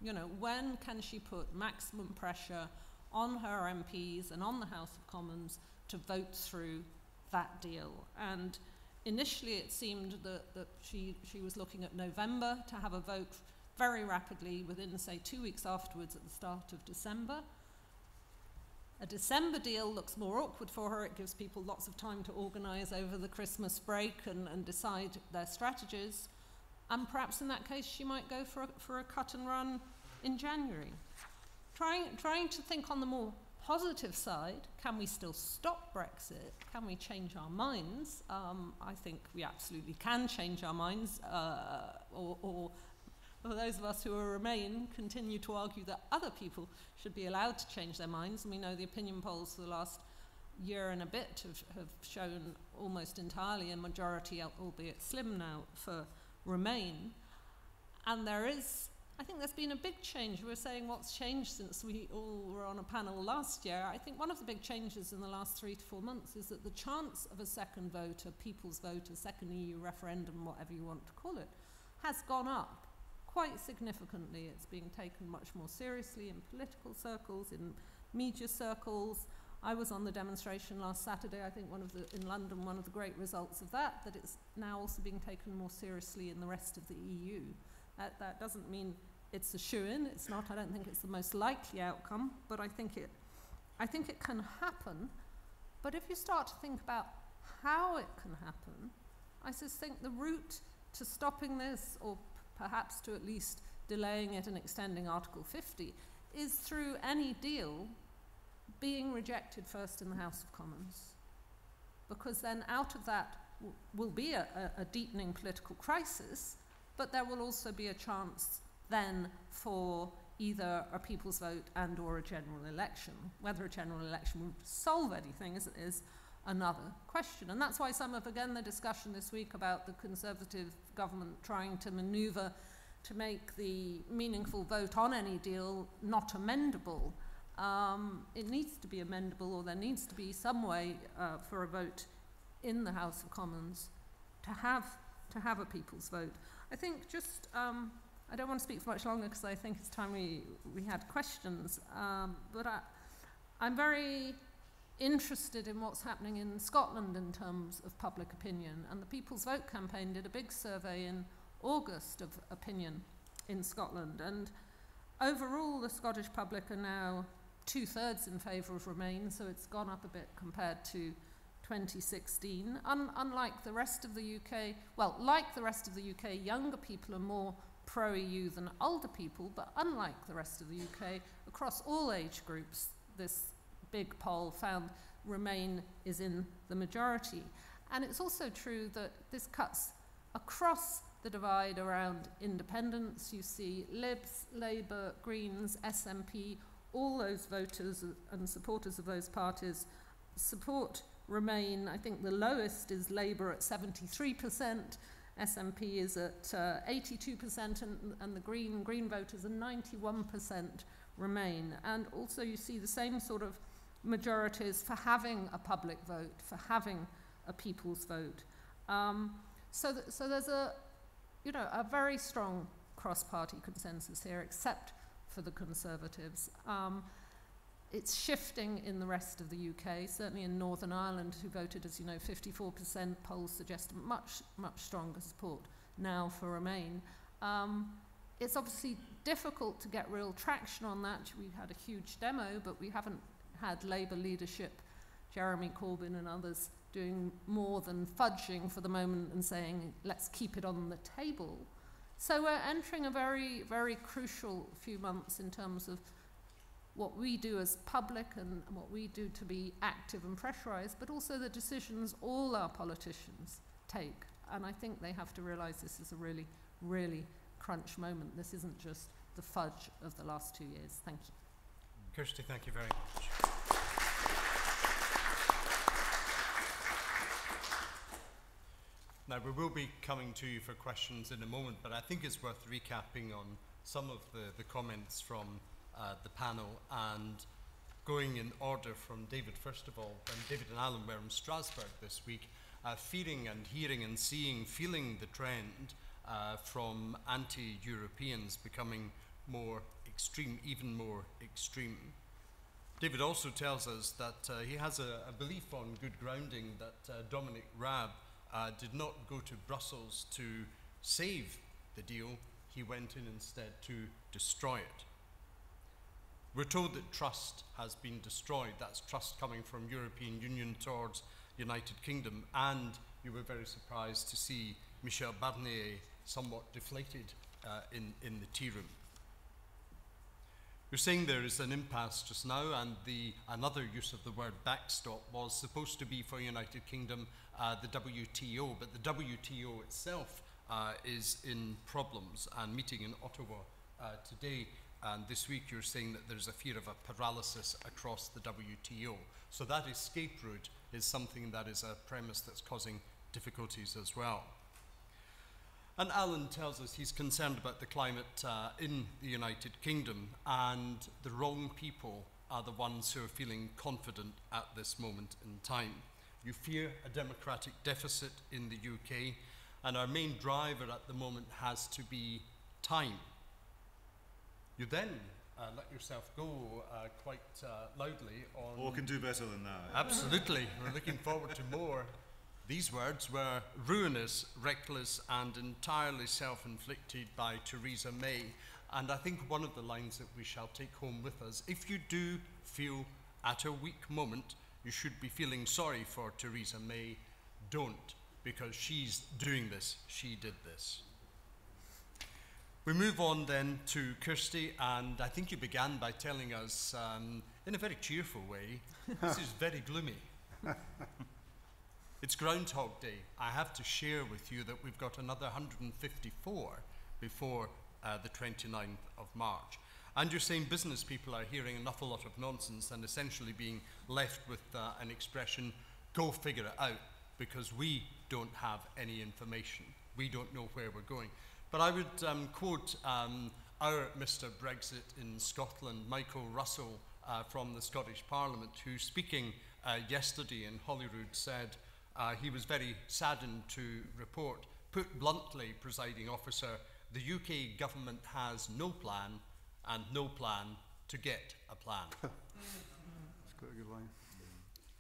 E: You know, when can she put maximum pressure on her MPs and on the House of Commons to vote through that deal? And initially it seemed that she was looking at November to have a vote very rapidly within, say, 2 weeks afterwards at the start of December. A December deal looks more awkward for her. It gives people lots of time to organise over the Christmas break and decide their strategies. And perhaps in that case she might go for a cut and run in January. Trying to think on the more positive side, can we still stop Brexit? Can we change our minds? I think we absolutely can change our minds, or for those of us who will remain, continue to argue that other people should be allowed to change their minds. And we know the opinion polls for the last year and a bit have shown almost entirely a majority, albeit slim now, for Remain. And I think there's been a big change. We were saying what's changed since we all were on a panel last year. I think one of the big changes in the last 3 to 4 months is that the chance of a second vote, a people's vote, a second EU referendum, whatever you want to call it, has gone up quite significantly. It's being taken much more seriously in political circles, in media circles. I was on the demonstration last Saturday. I think in London, one of the great results of that it's now also being taken more seriously in the rest of the EU. That doesn't mean it's a shoo-in. It's not. I don't think it's the most likely outcome, but I think it can happen. But if you start to think about how it can happen, I just think the route to stopping this, or perhaps to at least delaying it and extending Article 50, is through any deal being rejected first in the House of Commons. Because then out of that will be a deepening political crisis, but there will also be a chance then for either a people's vote and or a general election. Whether a general election would solve anything is another question. And that's why some of, again, the discussion this week about the Conservative government trying to manoeuvre to make the meaningful vote on any deal not amendable. It needs to be amendable, or there needs to be some way for a vote in the House of Commons to have a people's vote. I think just, I don't want to speak for much longer because I think it's time we had questions, but I'm very interested in what's happening in Scotland in terms of public opinion, and the People's Vote campaign did a big survey in August of opinion in Scotland, and overall the Scottish public are now 2/3 in favour of Remain, so it's gone up a bit compared to 2016. Unlike the rest of the UK, well, like the rest of the UK, younger people are more pro-EU than older people, but unlike the rest of the UK, across all age groups, this big poll found Remain is in the majority. And it's also true that this cuts across the divide around independence. You see Libs, Labour, Greens, SNP, all those voters and supporters of those parties support Remain. I think the lowest is Labour at 73%, SNP is at 82%, and the Green voters are 91% Remain. And also you see the same sort of majorities for having a public vote, for having a people's vote. So there's a very strong cross-party consensus here, except for the Conservatives. It's shifting in the rest of the UK, certainly in Northern Ireland, who voted, as you know, 54%. Polls suggest much, much stronger support now for Remain. It's obviously difficult to get real traction on that. We've had a huge demo, but we haven't had Labour leadership, Jeremy Corbyn and others, doing more than fudging for the moment and saying, let's keep it on the table. So we're entering a very, very crucial few months in terms of what we do as public and what we do to be active and pressurised, but also the decisions all our politicians take. And I think they have to realise this is a really, really crunch moment. This isn't just the fudge of the last 2 years. Thank you.
B: Kirsty, thank you very much. Now, we will be coming to you for questions in a moment, but I think it's worth recapping on some of the comments from the panel and going in order from David, first of all. When David and Alyn were in Strasbourg this week, feeling and hearing and seeing, feeling the trend from anti-Europeans becoming more extreme, even more extreme. David also tells us that he has a belief on good grounding that Dominic Raab did not go to Brussels to save the deal. He went in instead to destroy it. We're told that trust has been destroyed. That's trust coming from European Union towards United Kingdom. And you were very surprised to see Michel Barnier somewhat deflated in the tea room. You're saying there is an impasse just now, and another use of the word backstop was supposed to be for United Kingdom the WTO, but the WTO itself is in problems. And meeting in Ottawa today and this week, you're saying that there's a fear of a paralysis across the WTO. So that escape route is something that is a premise that's causing difficulties as well. And Alyn tells us he's concerned about the climate in the United Kingdom, and the wrong people are the ones who are feeling confident at this moment in time. You fear a democratic deficit in the UK, and our main driver at the moment has to be time. You then let yourself go quite loudly on...
D: Oh, can do better than that.
B: Absolutely. We're looking forward to more. These words were ruinous, reckless, and entirely self-inflicted by Theresa May. And I think one of the lines that we shall take home with us, if you do feel at a weak moment, you should be feeling sorry for Theresa May. Don't, because she's doing this. She did this. We move on then to Kirsty, and I think you began by telling us, in a very cheerful way, this is very gloomy. It's Groundhog Day. I have to share with you that we've got another 154 before the 29th of March. And you're saying business people are hearing an awful lot of nonsense and essentially being left with an expression, go figure it out, because we don't have any information. We don't know where we're going. But I would quote our Mr. Brexit in Scotland, Michael Russell, from the Scottish Parliament, who, speaking yesterday in Holyrood, said he was very saddened to report, put bluntly, presiding officer, the UK government has no plan and no plan to get a plan.
C: That's quite a good line.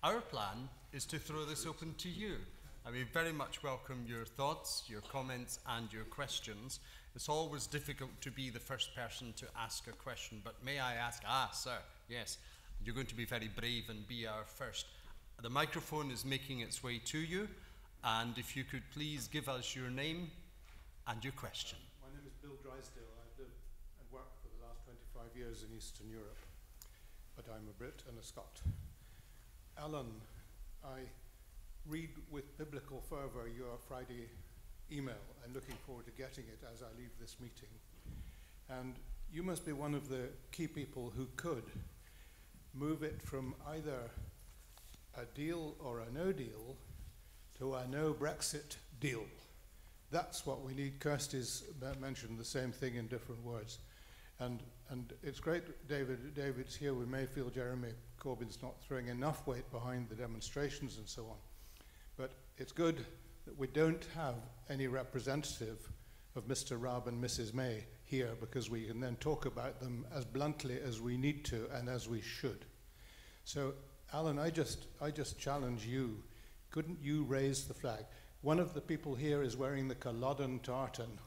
B: Our plan is to throw this open to you. And we very much welcome your thoughts, your comments and your questions. It's always difficult to be the first person to ask a question, but may I ask, sir, yes, you're going to be very brave and be our first. The microphone is making its way to you, and if you could please give us your name and your question.
F: My name is Bill Drysdale. I've lived and worked for the last 25 years in Eastern Europe, but I'm a Brit and a Scot. Alyn, I read with biblical fervour your Friday email and looking forward to getting it as I leave this meeting. And you must be one of the key people who could move it from either a deal or a no deal to a no Brexit deal. That's what we need. Kirsty's mentioned the same thing in different words. And it's great David's here. We may feel Jeremy Corbyn's not throwing enough weight behind the demonstrations and so on. But it's good that we don't have any representative of Mr. Rubb and Mrs. May here, because we can then talk about them as bluntly as we need to and as we should. So, Alyn, I just challenge you. Couldn't you raise the flag? One of the people here is wearing the Culloden tartan.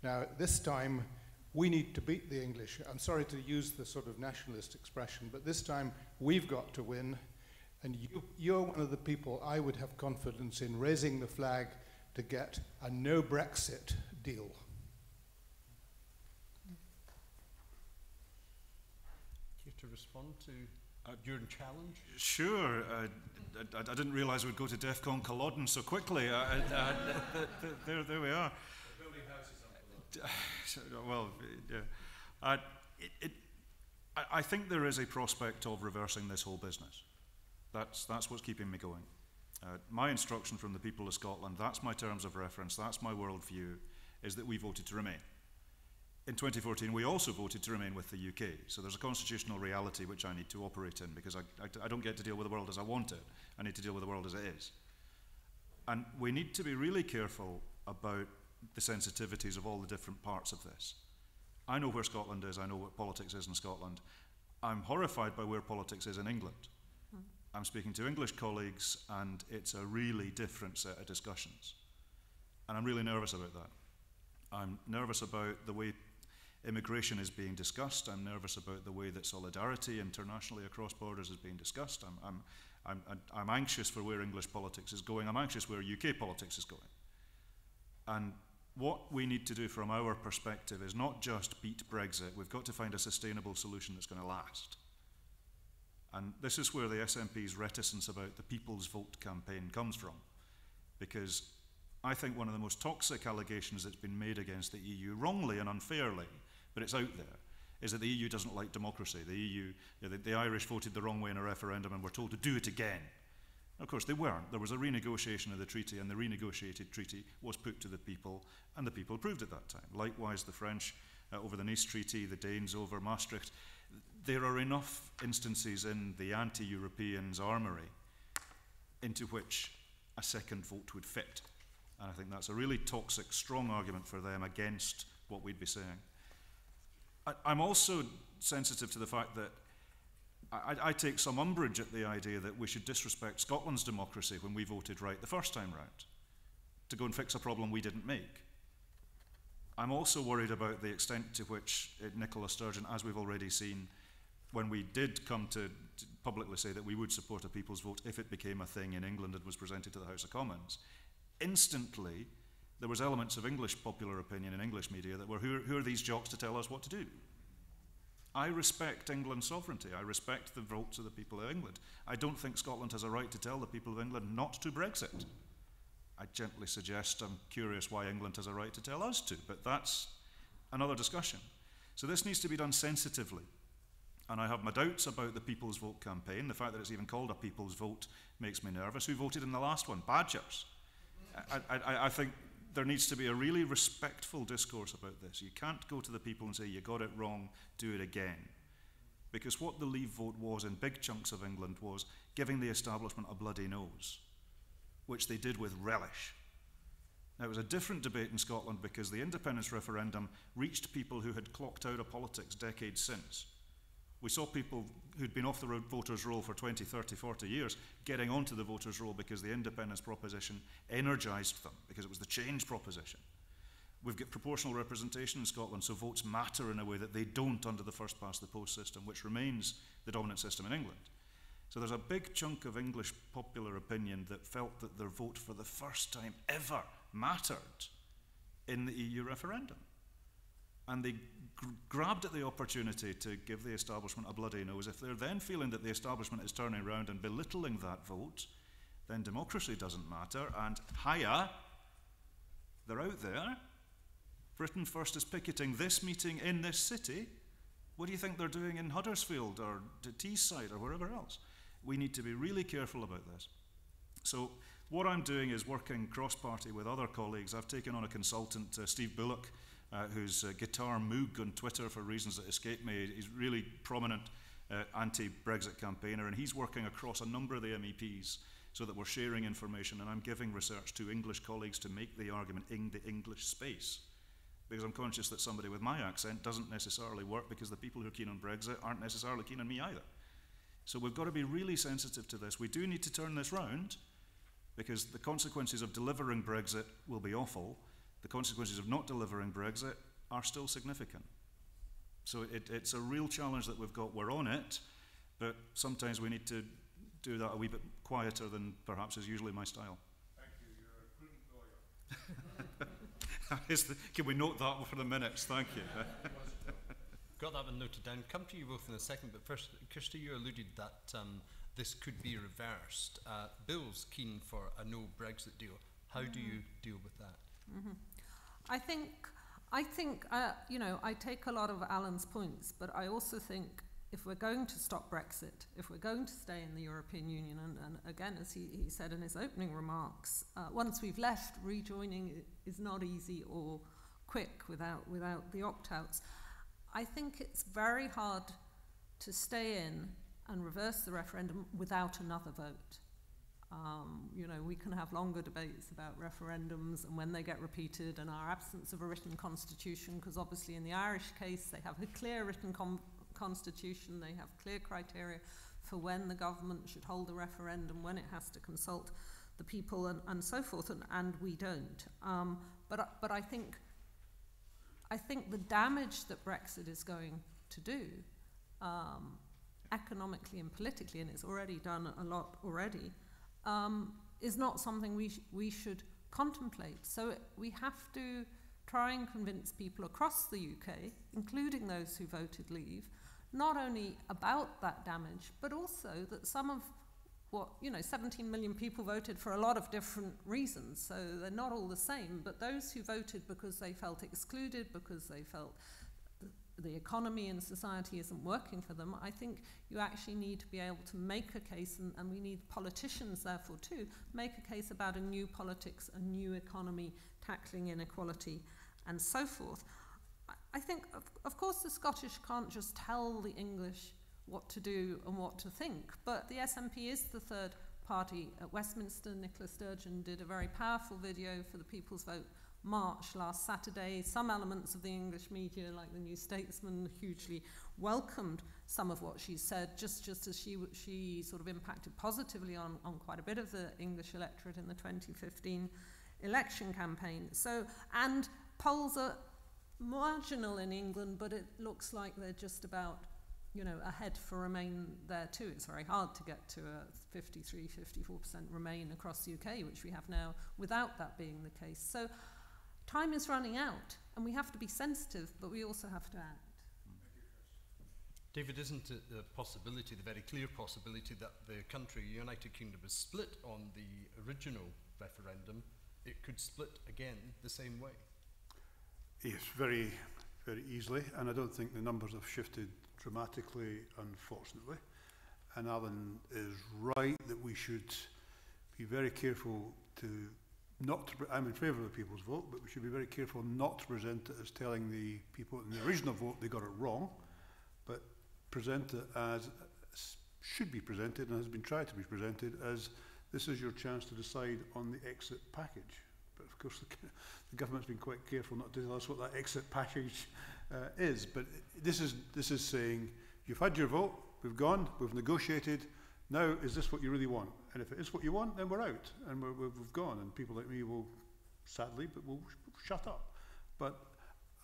F: Now, this time, we need to beat the English. I'm sorry to use the sort of nationalist expression, but this time we've got to win. And you're one of the people I would have confidence in raising the flag to get a no Brexit deal.
B: Care to respond to your challenge?
D: Sure. I didn't realise we'd go to DEFCON Culloden so quickly. There we are.
F: Building houses on Culloden.
D: Well, yeah. I think there is a prospect of reversing this whole business. That's what's keeping me going. My instruction from the people of Scotland, that's my terms of reference, that's my worldview, is that we voted to remain. In 2014, we also voted to remain with the UK. So there's a constitutional reality which I need to operate in, because I don't get to deal with the world as I want it. I need to deal with the world as it is. And we need to be really careful about the sensitivities of all the different parts of this. I know where Scotland is, I know what politics is in Scotland. I'm horrified by where politics is in England. I'm speaking to English colleagues, and it's a really different set of discussions. And I'm really nervous about that. I'm nervous about the way immigration is being discussed. I'm nervous about the way that solidarity internationally across borders is being discussed. I'm anxious for where English politics is going. I'm anxious where UK politics is going. And what we need to do from our perspective is not just beat Brexit. We've got to find a sustainable solution that's going to last. And this is where the SNP's reticence about the People's Vote campaign comes from. Because I think one of the most toxic allegations that's been made against the EU, wrongly and unfairly, but it's out there, is that the EU doesn't like democracy. The EU, the Irish voted the wrong way in a referendum and were told to do it again. Of course, they weren't. There was a renegotiation of the treaty, and the renegotiated treaty was put to the people, and the people approved at that time. Likewise, the French over the Nice Treaty, the Danes over Maastricht. There are enough instances in the anti-Europeans' armoury into which a second vote would fit. And I think that's a really toxic, strong argument for them against what we'd be saying. I'm also sensitive to the fact that I take some umbrage at the idea that we should disrespect Scotland's democracy when we voted right the first time round, to go and fix a problem we didn't make. I'm also worried about the extent to which Nicola Sturgeon, as we've already seen, when we did come to publicly say that we would support a people's vote if it became a thing in England and was presented to the House of Commons, instantly there was elements of English popular opinion in English media that were, who are these jocks to tell us what to do? I respect England's sovereignty. I respect the votes of the people of England. I don't think Scotland has a right to tell the people of England not to Brexit. I gently suggest I'm curious why England has a right to tell us to, but that's another discussion. So this needs to be done sensitively. And I have my doubts about the People's Vote campaign. The fact that it's even called a People's Vote makes me nervous. Who voted in the last one? Badgers. I think there needs to be a really respectful discourse about this. You can't go to the people and say, you got it wrong, do it again. Because what the Leave vote was in big chunks of England was giving the establishment a bloody nose, which they did with relish. Now, it was a different debate in Scotland because the independence referendum reached people who had clocked out of politics decades since. We saw people who'd been off the voters' roll for 20, 30, 40 years getting onto the voters' roll because the independence proposition energised them, because it was the change proposition. We've got proportional representation in Scotland, so votes matter in a way that they don't under the first-past-the-post system, which remains the dominant system in England. So there's a big chunk of English popular opinion that felt that their vote for the first time ever mattered in the EU referendum. And they grabbed at the opportunity to give the establishment a bloody nose. If they're then feeling that the establishment is turning around and belittling that vote, then democracy doesn't matter, and hiya, they're out there. Britain First is picketing this meeting in this city. What do you think they're doing in Huddersfield or Teesside or wherever else? We need to be really careful about this. So what I'm doing is working cross-party with other colleagues. I've taken on a consultant, Steve Bullock, who's Guitar Moog on Twitter for reasons that escape me. He's really prominent anti-Brexit campaigner, and he's working across a number of the MEPs so that we're sharing information, and I'm giving research to English colleagues to make the argument in the English space. Because I'm conscious that somebody with my accent doesn't necessarily work, because the people who are keen on Brexit aren't necessarily keen on me either. So we've got to be really sensitive to this. We do need to turn this round, because the consequences of delivering Brexit will be awful. The consequences of not delivering Brexit are still significant. So it's a real challenge that we've got. We're on it, but sometimes we need to do that a wee bit quieter than perhaps is usually my style.
F: Thank you. You're a prudent lawyer.
D: Can we note that for the minutes? Thank you.
B: Got that one noted down. Come to you both in a second, but first, Kirsty, you alluded that this could be reversed. Bill's keen for a no Brexit deal. How do you deal with that?
E: Mm-hmm. I think I take a lot of Alyn's points, but I also think if we're going to stop Brexit, if we're going to stay in the European Union, and again, as he said in his opening remarks, once we've left, rejoining is not easy or quick without the opt-outs. I think it's very hard to stay in and reverse the referendum without another vote. We can have longer debates about referendums and when they get repeated and our absence of a written constitution, because obviously in the Irish case they have a clear written constitution, they have clear criteria for when the government should hold a referendum, when it has to consult the people and so forth, and we don't. But I think the damage that Brexit is going to do, economically and politically, and it's already done a lot already, is not something we should contemplate. So we have to try and convince people across the UK, including those who voted leave, not only about that damage, but also that some of 17 million people voted for a lot of different reasons, so they're not all the same, but those who voted because they felt excluded, because they felt the economy and society isn't working for them, I think you actually need to be able to make a case, and we need politicians therefore too, make a case about a new politics, a new economy, tackling inequality and so forth. I think, of course, the Scottish can't just tell the English what to do and what to think, but the SNP is the third party at Westminster. Nicola Sturgeon did a very powerful video for the People's Vote March last Saturday. Some elements of the English media, like the New Statesman, hugely welcomed some of what she said, just as she sort of impacted positively on quite a bit of the English electorate in the 2015 election campaign. So, and polls are marginal in England, but it looks like they're just about ahead for Remain there too. It's very hard to get to a 53-54% Remain across the UK, which we have now, without that being the case. So time is running out, and we have to be sensitive, but we also have to act.
B: David, isn't it the possibility, the very clear possibility, that the country, United Kingdom, is split on the original referendum? It could split again the same way.
C: Yes, very, very easily, and I don't think the numbers have shifted dramatically, unfortunately. And Alyn is right that we should be very careful to I'm in favour of the people's vote, but we should be very careful not to present it as telling the people in the original vote they got it wrong, but present it as should be presented and has been tried to be presented as this is your chance to decide on the exit package. But of course the government's been quite careful not to tell us what that exit package is. But this is saying you've had your vote, we've gone, we've negotiated. Now, is this what you really want? And if it is what you want, then we're out and we've gone. And people like me will, sadly, but will shut up. But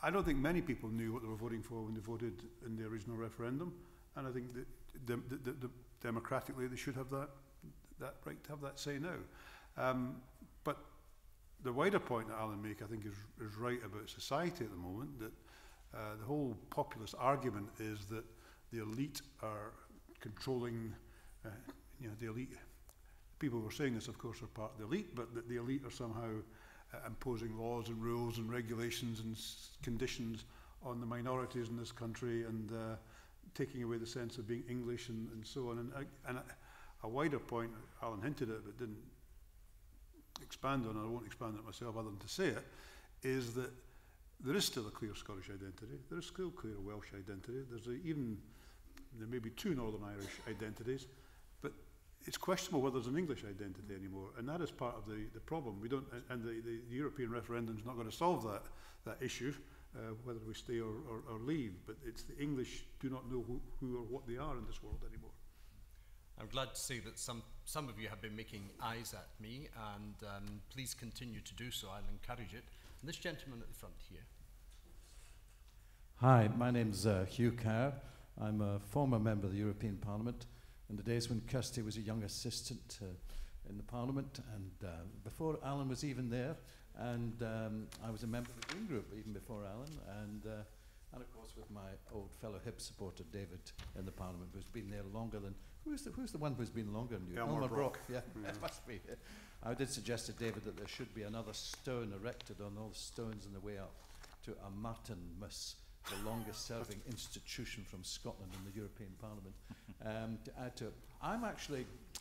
C: I don't think many people knew what they were voting for when they voted in the original referendum. And I think that democratically they should have that right to have that say now. But the wider point that Alyn makes, I think, is right about society at the moment, that the whole populist argument is that the elite are controlling, the elite. People who are saying this, of course, are part of the elite, but that the elite are somehow imposing laws and rules and regulations and conditions on the minorities in this country and taking away the sense of being English and so on. And a wider point, Alyn hinted at but didn't expand on, and I won't expand on it myself other than to say it, is that there is still a clear Scottish identity. There is still clear Welsh identity. There may be two Northern Irish identities, but it's questionable whether there's an English identity anymore, and that is part of the problem. We don't, and the European referendum is not going to solve that issue, whether we stay or leave. But it's the English do not know who or what they are in this world anymore.
B: I'm glad to see that some of you have been making eyes at me, and please continue to do so. I'll encourage it. And this gentleman at the front here.
G: Hi, my name's Hugh Kerr. I'm a former member of the European Parliament in the days when Kirsty was a young assistant in the Parliament, and before Alyn was even there, and I was a member of the Green Group even before Alyn, and of course with my old fellow Hib supporter David in the Parliament, who's been there longer than, who's the one who's been longer than you?
C: Elmer Brock.
G: Yeah, that must be. I did suggest to David that there should be another stone erected on all the stones on the way up to a Martinmas, the longest serving institution from Scotland in the European Parliament. To add to it,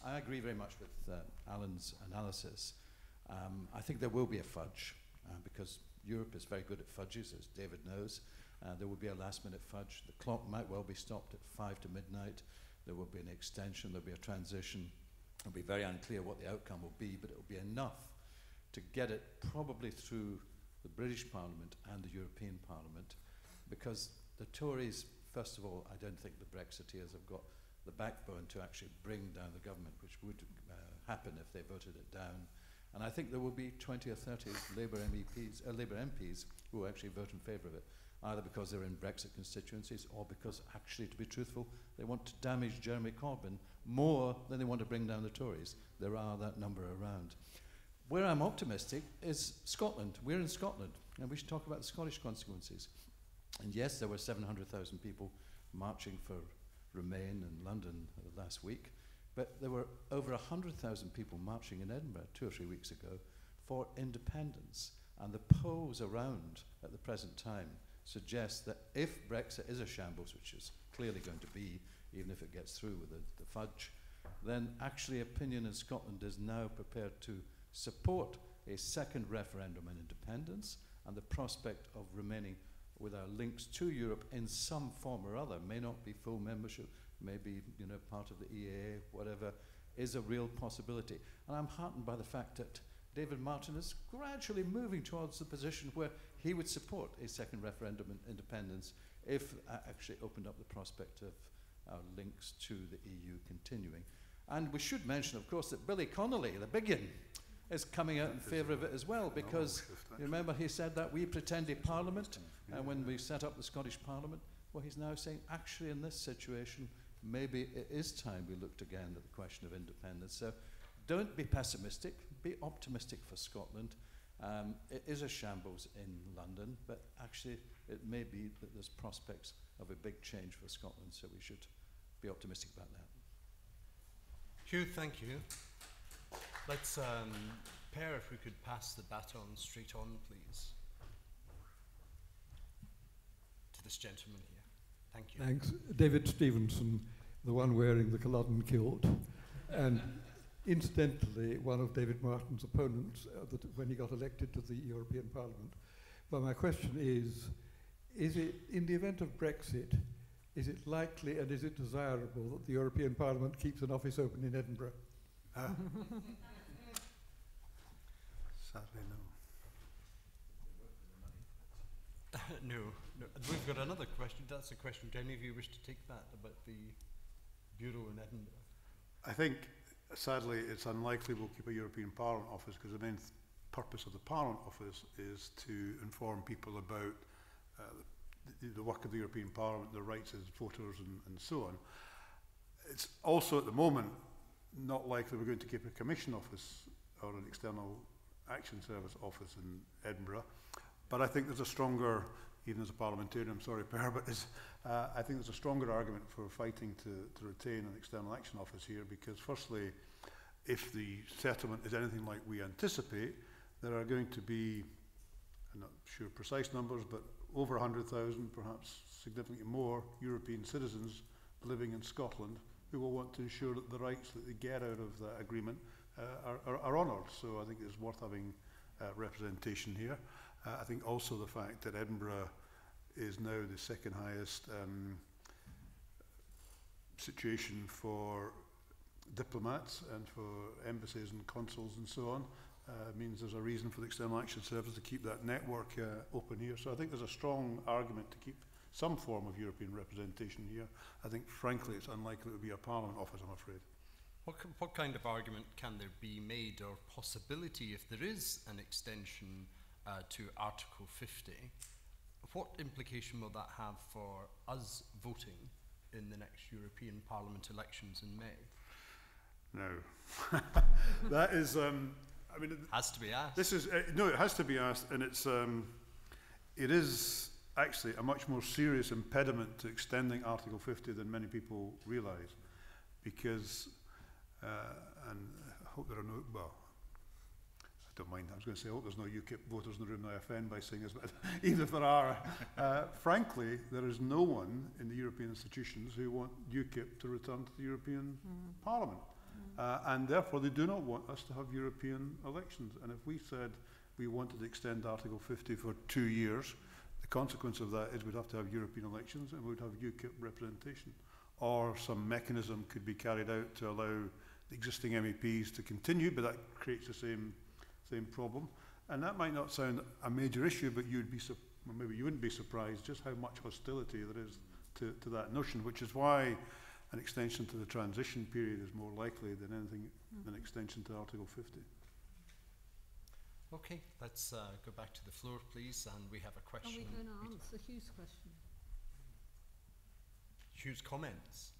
G: I agree very much with Alyn's analysis. I think there will be a fudge because Europe is very good at fudges, as David knows. There will be a last minute fudge. The clock might well be stopped at 5 to midnight. There will be an extension, there will be a transition. It'll be very unclear what the outcome will be, but it will be enough to get it probably through the British Parliament and the European Parliament, because the Tories, first of all, I don't think the Brexiteers have got the backbone to actually bring down the government, which would happen if they voted it down. And I think there will be 20 or 30 Labour MPs who will actually vote in favour of it, either because they're in Brexit constituencies or because, actually, to be truthful, they want to damage Jeremy Corbyn more than they want to bring down the Tories. There are that number around. Where I'm optimistic is Scotland. We're in Scotland, and we should talk about the Scottish consequences. And yes, there were 700,000 people marching for Remain in London last week, but there were over 100,000 people marching in Edinburgh 2 or 3 weeks ago for independence. And the polls around at the present time suggest that if Brexit is a shambles, which is clearly going to be, even if it gets through with the fudge, then actually opinion in Scotland is now prepared to support a second referendum on independence and the prospect of remaining with our links to Europe in some form or other. May not be full membership, maybe part of the EAA, whatever, is a real possibility. And I'm heartened by the fact that David Martin is gradually moving towards the position where he would support a second referendum on independence if actually opened up the prospect of our links to the EU continuing. And we should mention, of course, that Billy Connolly, the big one, is coming out in favour of it as well, because you remember he said that we pretended Parliament, and when we set up the Scottish Parliament, well, he's now saying, actually, in this situation, maybe it is time we looked again at the question of independence. So don't be pessimistic, be optimistic for Scotland. It is a shambles in London, but actually it may be that there's prospects of a big change for Scotland, so we should be optimistic about that.
B: Hugh, thank you. Let's, Per, if we could pass the baton straight on, please. To this gentleman here. Thank you.
H: Thanks. David Stevenson, the one wearing the Culloden kilt. And incidentally one of David Martin's opponents when he got elected to the European Parliament. But my question is it, in the event of Brexit, is it likely and is it desirable that the European Parliament keeps an office open in Edinburgh?
C: Sadly, no.
B: No. We've got another question. That's a question. Do any of you wish to take that about the Bureau in Edinburgh?
C: I think, sadly, it's unlikely we'll keep a European Parliament office because the main purpose of the Parliament office is to inform people about the work of the European Parliament, their rights as voters and so on. It's also at the moment not likely we're going to keep a Commission office or an External Action Service office in Edinburgh. But I think there's a stronger, even as a parliamentarian, I'm sorry, Per, but I think there's a stronger argument for fighting to retain an External Action Office here because firstly, if the settlement is anything like we anticipate, there are going to be, I'm not sure precise numbers, but over 100,000, perhaps significantly more, European citizens living in Scotland who will want to ensure that the rights that they get out of that agreement are honoured. So I think it's worth having representation here. I think also the fact that Edinburgh is now the second highest situation for diplomats and for embassies and consuls and so on means there's a reason for the External Action Service to keep that network open here. So I think there's a strong argument to keep some form of European representation here. I think, frankly, it's unlikely it would be a Parliament office, I'm afraid.
B: What kind of argument can there be made or possibility if there is an extension to Article 50? What implication will that have for us voting in the next European Parliament elections in May?
C: No. That is, I mean...
B: Has to be asked.
C: This is, no, it has to be asked, and it is actually a much more serious impediment to extending Article 50 than many people realise, because, and I hope there are no, well, I don't mind, I was going to say, I hope there's no UKIP voters in the room, I offend by saying this, but even if there are, frankly, there is no one in the European institutions who want UKIP to return to the European Parliament. And therefore, they do not want us to have European elections. And if we said we wanted to extend Article 50 for 2 years, the consequence of that is we'd have to have European elections and we'd have UKIP representation. Or some mechanism could be carried out to allow the existing MEPs to continue, but that creates the same problem. And that might not sound a major issue, but you'd be, well, maybe you wouldn't be surprised just how much hostility there is to that notion, which is why an extension to the transition period is more likely than anything an extension to Article 50.
B: Okay, let's go back to the floor, please, and we have a question.
E: Are we going to answer Hughes' question?
B: Hughes' comments?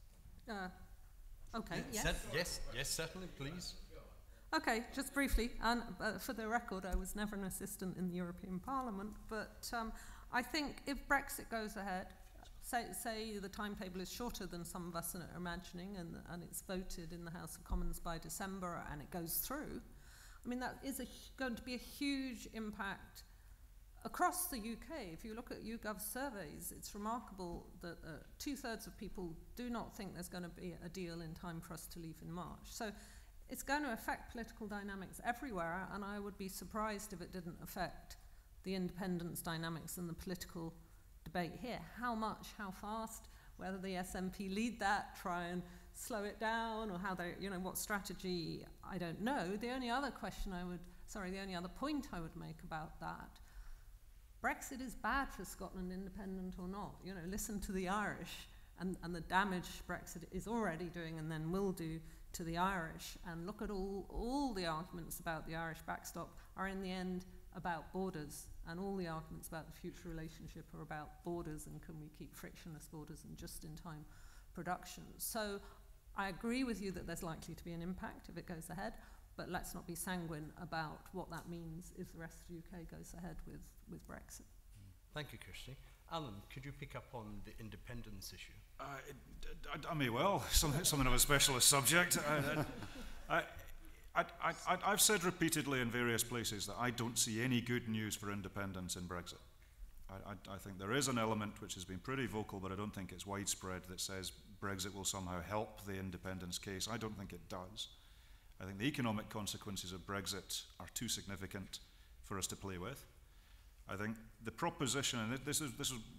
E: Okay,
B: yes, certainly, please.
E: Okay, just briefly, and for the record, I was never an assistant in the European Parliament, but I think if Brexit goes ahead, say the timetable is shorter than some of us are imagining, and it's voted in the House of Commons by December and it goes through, I mean, that is going to be a huge impact across the UK. If you look at YouGov surveys, it's remarkable that 2/3 of people do not think there's going to be a deal in time for us to leave in March. So it's going to affect political dynamics everywhere, and I would be surprised if it didn't affect the independence dynamics and the political debate here. How much, how fast, whether the SNP lead that, try and slow it down, or how they, what strategy, I don't know. The only other point I would make about that, Brexit is bad for Scotland, independent or not. Listen to the Irish and the damage Brexit is already doing and then will do to the Irish, and look at all the arguments about the Irish backstop are in the end about borders, and all the arguments about the future relationship are about borders and can we keep frictionless borders and just-in-time production. So I agree with you that there's likely to be an impact if it goes ahead, but let's not be sanguine about what that means if the rest of the UK goes ahead with Brexit.
B: Thank you, Kirsty. Alyn, could you pick up on the independence issue?
D: I may well, something of a specialist subject. I've said repeatedly in various places that I don't see any good news for independence in Brexit. I think there is an element which has been pretty vocal, but I don't think it's widespread, that says Brexit will somehow help the independence case. I don't think it does. I think the economic consequences of Brexit are too significant for us to play with. I think the proposition, and this is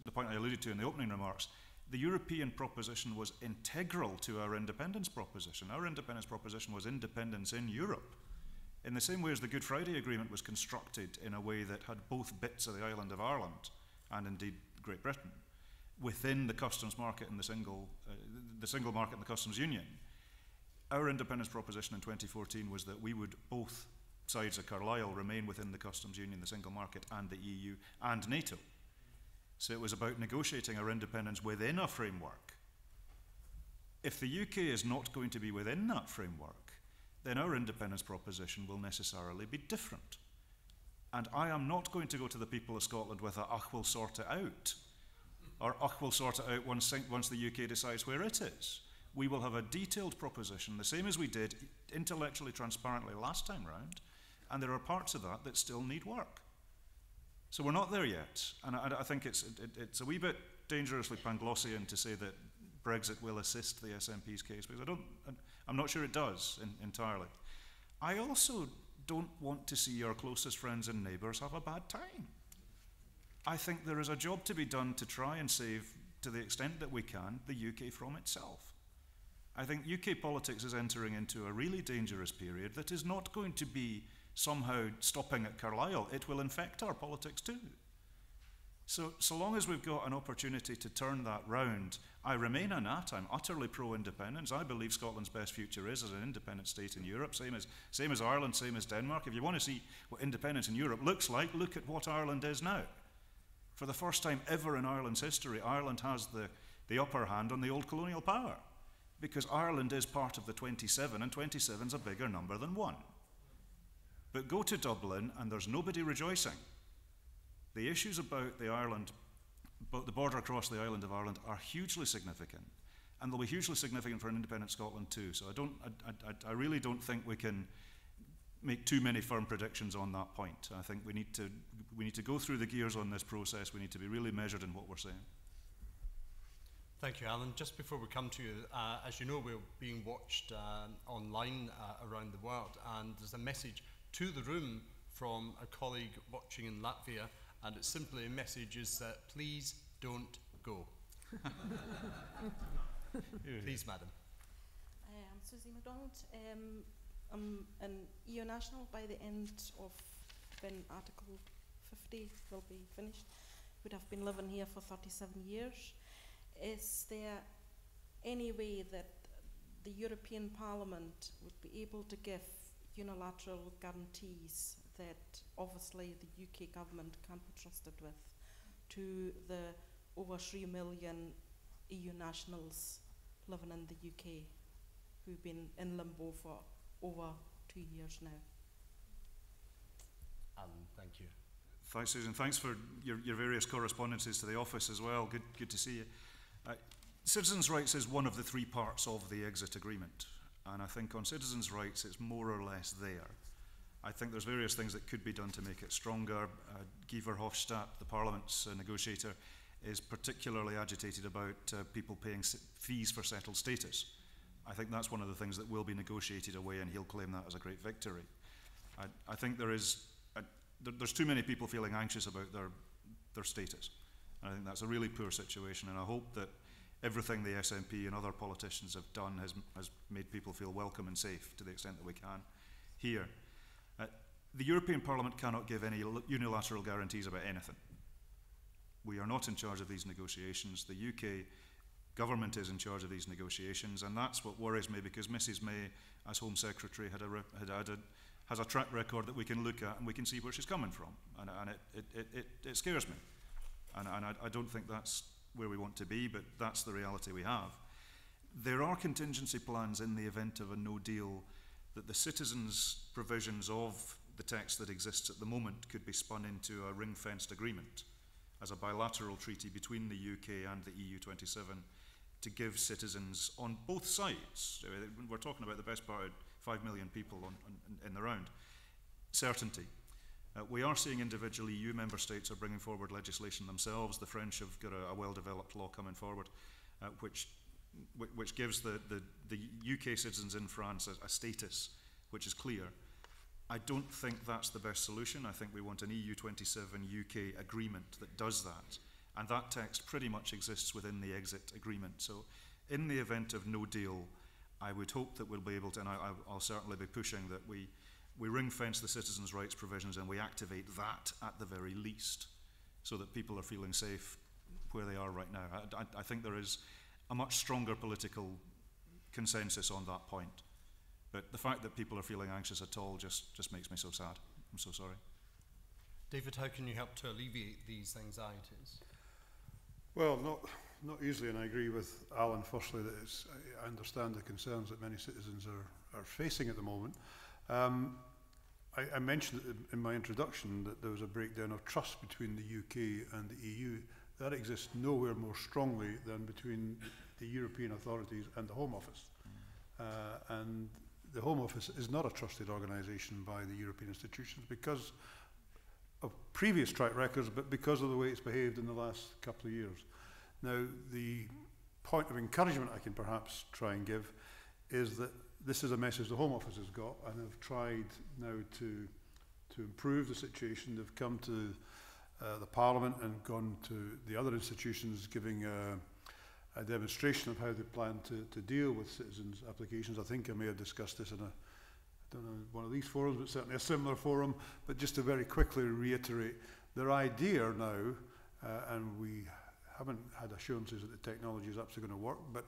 D: the point I alluded to in the opening remarks, the European proposition was integral to our independence proposition. Our independence proposition was independence in Europe, in the same way as the Good Friday Agreement was constructed in a way that had both bits of the island of Ireland and indeed Great Britain within the customs market and the single market and the customs union. Our independence proposition in 2014 was that we would, both sides of Carlisle, remain within the customs union, the single market, and the EU and NATO. So it was about negotiating our independence within a framework. If the UK is not going to be within that framework, then our independence proposition will necessarily be different. And I am not going to go to the people of Scotland with a we'll sort it out, or we'll sort it out once the UK decides where it is. We will have a detailed proposition, the same as we did intellectually transparently last time round, and there are parts of that that still need work. So we're not there yet, and I think it's a wee bit dangerously Panglossian to say that Brexit will assist the SNP's case, because I'm not sure it does entirely. I also don't want to see our closest friends and neighbours have a bad time. I think there is a job to be done to try and save, to the extent that we can, the UK from itself. I think UK politics is entering into a really dangerous period that is not going to be somehow stopping at Carlisle. It will infect our politics too. So long as we've got an opportunity to turn that round, I remain a nat. I'm utterly pro-independence. I believe Scotland's best future is as an independent state in Europe, same as Ireland, same as Denmark. If you want to see what independence in Europe looks like, look at what Ireland is now. For the first time ever in Ireland's history, Ireland has the upper hand on the old colonial power, because Ireland is part of the 27, and 27 is a bigger number than 1. But go to Dublin and there's nobody rejoicing. The issues about the border across the island of Ireland are hugely significant, and they'll be hugely significant for an independent Scotland too. So I really don't think we can make too many firm predictions on that point. I think we need to go through the gears on this process. We need to be really measured in what we're saying.
B: Thank you, Alyn. Just before we come to you, as you know, we're being watched online around the world, and there's a message to the room from a colleague watching in Latvia, and it's simply a message is that please don't go. Please, madam.
I: I'm Susie MacDonald. I'm an EU national by the end of when Article 50 will be finished. Would have been living here for 37 years. Is there any way that the European Parliament would be able to give unilateral guarantees that obviously the UK government can't be trusted with to the over 3 million EU nationals living in the UK who've been in limbo for over 2 years now?
B: Thank you.
D: Thanks, Susan. Thanks for your various correspondences to the office as well. Good to see you. Citizens' rights is one of the 3 parts of the exit agreement, and I think on citizens' rights it's more or less there. I think there's various things that could be done to make it stronger. Guy Verhofstadt, the Parliament's negotiator, is particularly agitated about people paying fees for settled status. I think that's one of the things that will be negotiated away, and he'll claim that as a great victory. I think there's too many people feeling anxious about their status. And I think that's a really poor situation, and I hope that everything the SNP and other politicians have done has made people feel welcome and safe to the extent that we can here. The European Parliament cannot give any unilateral guarantees about anything. We are not in charge of these negotiations. The UK government is in charge of these negotiations, and that's what worries me, because Mrs May, as Home Secretary, has a track record that we can look at and we can see where she's coming from, and it scares me. And I don't think that's where we want to be, but that's the reality we have. There are contingency plans in the event of a no deal that the citizens' provisions of the text that exists at the moment could be spun into a ring-fenced agreement as a bilateral treaty between the UK and the EU27 to give citizens on both sides, we're talking about the best part of 5 million people in the round, certainty. We are seeing individual EU member states are bringing forward legislation themselves. The French have got a well-developed law coming forward, which gives the UK citizens in France a status which is clear. I don't think that's the best solution. I think we want an EU27 UK agreement that does that. And that text pretty much exists within the exit agreement. So in the event of no deal, I would hope that we'll be able to, and I'll certainly be pushing that we ring-fence the citizens' rights provisions and we activate that at the very least, so that people are feeling safe where they are right now. I think there is a much stronger political consensus on that point. But the fact that people are feeling anxious at all just makes me so sad. I'm so sorry.
B: David, how can you help to alleviate these anxieties?
C: Well, not easily, and I agree with Alyn, firstly, that I understand the concerns that many citizens are facing at the moment. I mentioned in my introduction that there was a breakdown of trust between the UK and the EU. That exists nowhere more strongly than between the European authorities and the Home Office. And the Home Office is not a trusted organisation by the European institutions because of previous track records, but because of the way it's behaved in the last couple of years. Now, the point of encouragement I can perhaps try and give is that this is a message the Home Office has got and have tried now to improve the situation. They've come to the Parliament and gone to the other institutions giving a demonstration of how they plan to deal with citizens' applications. I think I may have discussed this in I don't know, one of these forums, but certainly a similar forum. But just to very quickly reiterate, their idea now, and we haven't had assurances that the technology is actually going to work, but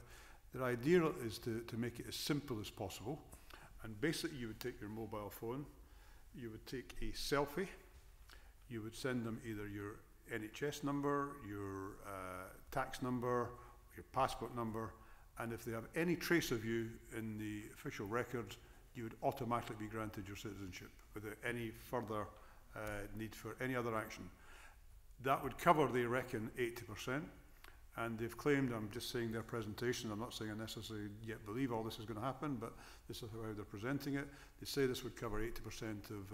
C: their idea is to make it as simple as possible. And basically you would take your mobile phone, you would take a selfie, you would send them either your NHS number, your tax number, your passport number, and if they have any trace of you in the official records, you would automatically be granted your citizenship without any further need for any other action. That would cover, they reckon, 80%, and they've claimed, I'm just saying their presentation, I'm not saying I necessarily yet believe all this is going to happen, but this is how they're presenting it. They say this would cover 80% of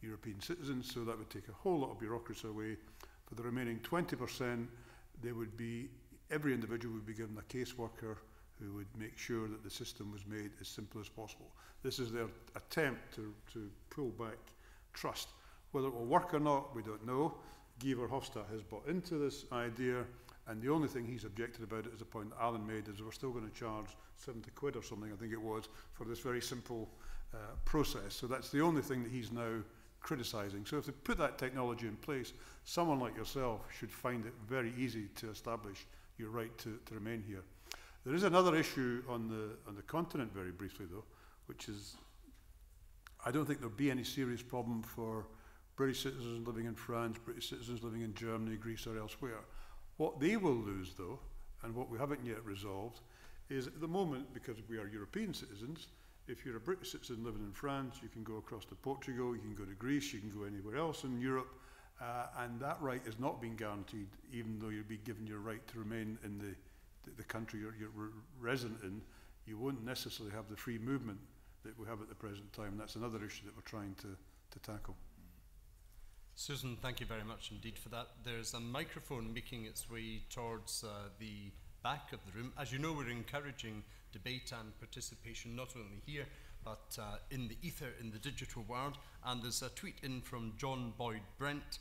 C: European citizens, so that would take a whole lot of bureaucracy away. For the remaining 20%, they would be, every individual would be given a caseworker who would make sure that the system was made as simple as possible. This is their attempt to pull back trust. Whether it will work or not, we don't know. Guy Verhofstadt has bought into this idea, and the only thing he's objected about it is the point that Alyn made, is we're still going to charge 70 quid or something, I think it was, for this very simple process. So that's the only thing that he's now criticising. So if they put that technology in place, someone like yourself should find it very easy to establish your right to remain here. There is another issue on the continent, very briefly though, which is, I don't think there'll be any serious problem for British citizens living in France, British citizens living in Germany, Greece or elsewhere. What they will lose though, and what we haven't yet resolved, is at the moment, because we are European citizens, if you're a British citizen living in France, you can go across to Portugal, you can go to Greece, you can go anywhere else in Europe, and that right is not being guaranteed, even though you'll be given your right to remain in the country you're resident in. You won't necessarily have the free movement that we have at the present time. That's another issue that we're trying to tackle.
B: Susan, thank you very much indeed for that. There's a microphone making its way towards the back of the room. As you know, we're encouraging debate and participation not only here, but in the ether, in the digital world. And there's a tweet in from John Boyd Brent,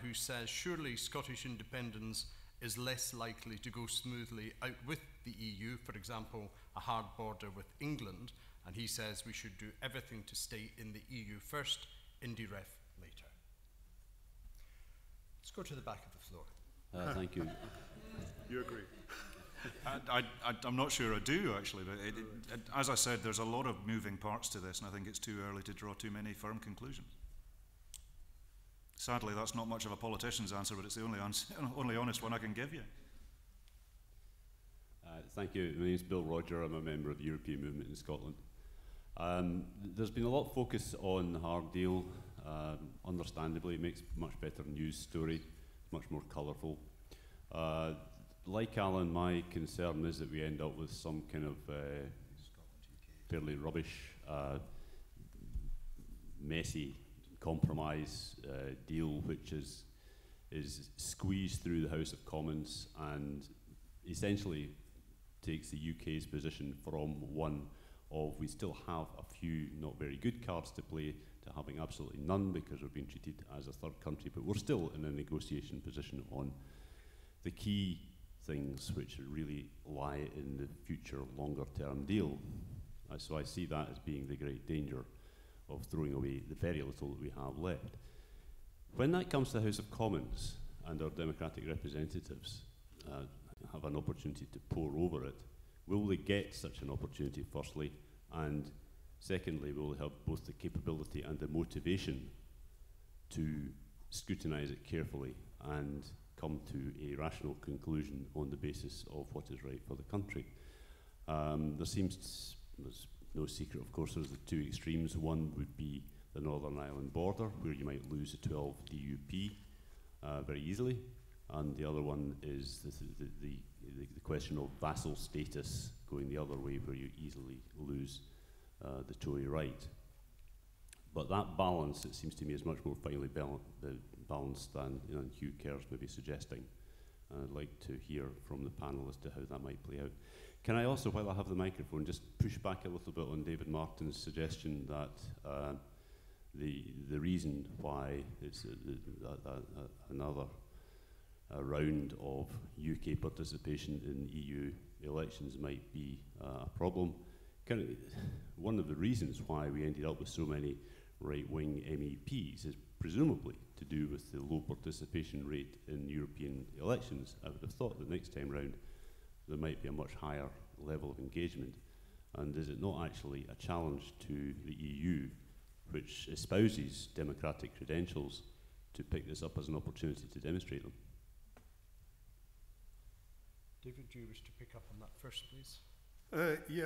B: who says, surely Scottish independence is less likely to go smoothly out with the EU, for example, a hard border with England. And he says we should do everything to stay in the EU first, Indie Ref later. Let's go to the back of the floor.
J: Thank you.
C: You agree?
D: I'm not sure I do, actually, but as I said, there's a lot of moving parts to this, and I think it's too early to draw too many firm conclusions. Sadly, that's not much of a politician's answer, but it's the only honest one I can give you.
J: Thank you. My name is Bill Roger. I'm a member of the European Movement in Scotland. There's been a lot of focus on the hard deal. Understandably, it makes much better news story, much more colourful. Like Alyn, my concern is that we end up with some kind of fairly rubbish, messy compromise deal, which is squeezed through the House of Commons and essentially takes the UK's position from one of we still have a few not very good cards to play, to having absolutely none because we're being treated as a third country, but we're still in a negotiation position on the key things which really lie in the future longer term deal. So I see that as being the great danger of throwing away the very little that we have left. When that comes to the House of Commons and our democratic representatives have an opportunity to pore over it, will they get such an opportunity, firstly, and secondly, will they have both the capability and the motivation to scrutinise it carefully and come to a rational conclusion on the basis of what is right for the country? There's no secret, of course, there's the two extremes. One would be the Northern Ireland border, where you might lose a 12 DUP very easily, and the other one is the question of vassal status going the other way, where you easily lose the Tory right. But that balance, it seems to me, is much more finely balanced than Hugh Kerr's maybe suggesting. I'd like to hear from the panel as to how that might play out. Can I also, while I have the microphone, just push back a little bit on David Martin's suggestion that the reason why it's another round of UK participation in EU elections might be a problem. One of the reasons why we ended up with so many right-wing MEPs is presumably to do with the low participation rate in European elections. I would have thought the next time round there might be a much higher level of engagement. And is it not actually a challenge to the EU, which espouses democratic credentials, to pick this up as an opportunity to demonstrate them?
B: David, do you wish to pick up on that first, please?
C: Yeah,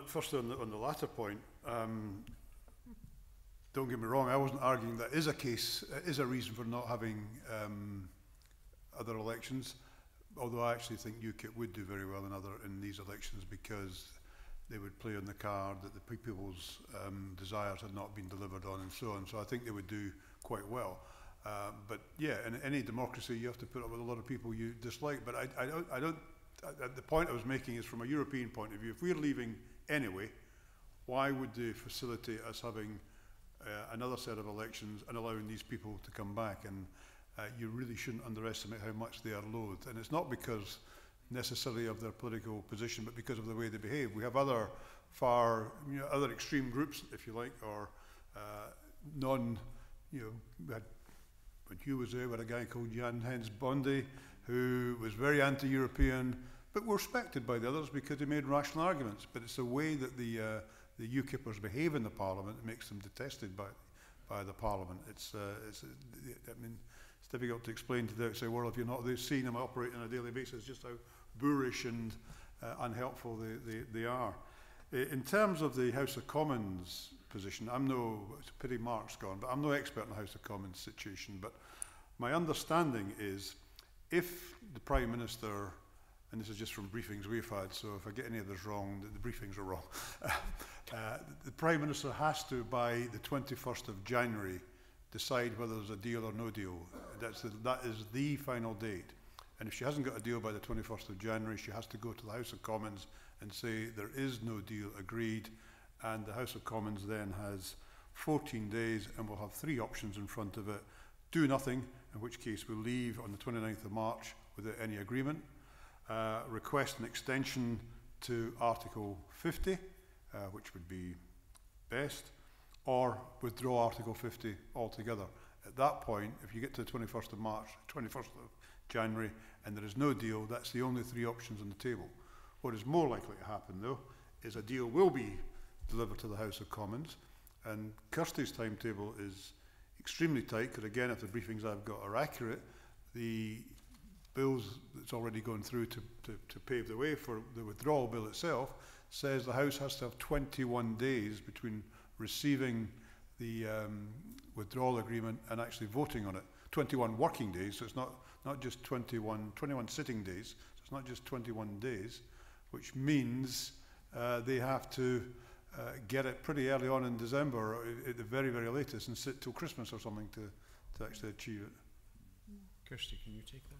C: firstly on the latter point, don't get me wrong, I wasn't arguing that is a case, is a reason for not having other elections, although I actually think UKIP would do very well in these elections because they would play on the card that the people's desires had not been delivered on and so on. So I think they would do quite well. But yeah, in any democracy you have to put up with a lot of people you dislike. But I don't the point I was making is from a European point of view, if we're leaving anyway, why would they facilitate us having another set of elections and allowing these people to come back? And you really shouldn't underestimate how much they are loathed. And it's not because necessarily of their political position, but because of the way they behave. We have other other extreme groups, if you like, or we had, when Hugh was there, we had a guy called Jan Hens Bondi, who was very anti-European, but were respected by the others because they made rational arguments. But it's the way that the UKIPers behave in the Parliament that makes them detested by the Parliament. It's difficult to explain to the outside world if you're not seeing them operate on a daily basis, just how boorish and unhelpful they are. In terms of the House of Commons position, it's a pity Mark's gone, but I'm no expert in the House of Commons situation. But my understanding is if the Prime Minister, and this is just from briefings we've had, so if I get any of this wrong, the briefings are wrong. The Prime Minister has to, by the 21st of January, decide whether there's a deal or no deal. That is the final date. And if she hasn't got a deal by the 21st of January, she has to go to the House of Commons and say there is no deal agreed. And the House of Commons then has 14 days and will have 3 options in front of it. Do nothing, in which case we'll leave on the 29th of March without any agreement. Request an extension to Article 50, which would be best, or withdraw Article 50 altogether. At that point, if you get to the 21st of March, 21st of January, and there is no deal, that's the only 3 options on the table. What is more likely to happen, though, is a deal will be delivered to the House of Commons, and Kirsty's timetable is extremely tight, because again, if the briefings I've got are accurate, the bills that's already gone through to pave the way for the withdrawal bill itself says the House has to have 21 days between receiving the withdrawal agreement and actually voting on it. 21 working days, so it's not just 21 sitting days, so it's not just 21 days, which means they have to get it pretty early on in December at the very, very latest and sit till Christmas or something to actually achieve it.
B: Kirsty, can you take that?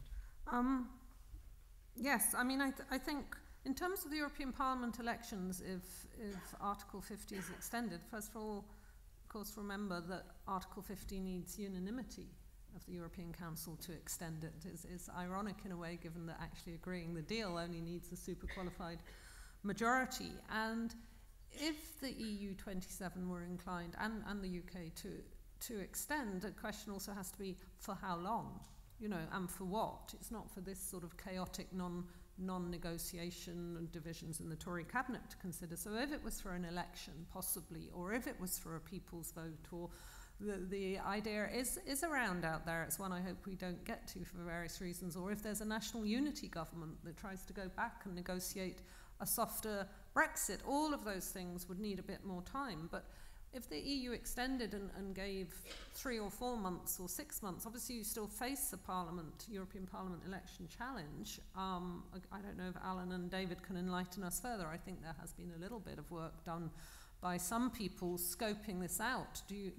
E: Yes, I mean, I think in terms of the European Parliament elections, if Article 50 is extended, first of all, of course, remember that Article 50 needs unanimity of the European Council to extend it. It's ironic in a way, given that actually agreeing the deal only needs a super qualified majority. And if the EU 27 were inclined, and the UK, to extend, the question also has to be for how long, you know, and for what. It's not for this sort of chaotic non-negotiation and divisions in the Tory cabinet to consider. So if it was for an election, possibly, or if it was for a people's vote, or the idea is around out there, it's one I hope we don't get to for various reasons, or if there's a national unity government that tries to go back and negotiate a softer Brexit, all of those things would need a bit more time. But if the EU extended and gave 3 or 4 months or 6 months, obviously you still face the European Parliament election challenge. I don't know if Alyn and David can enlighten us further. I think there has been a little bit of work done by some people scoping this out. Do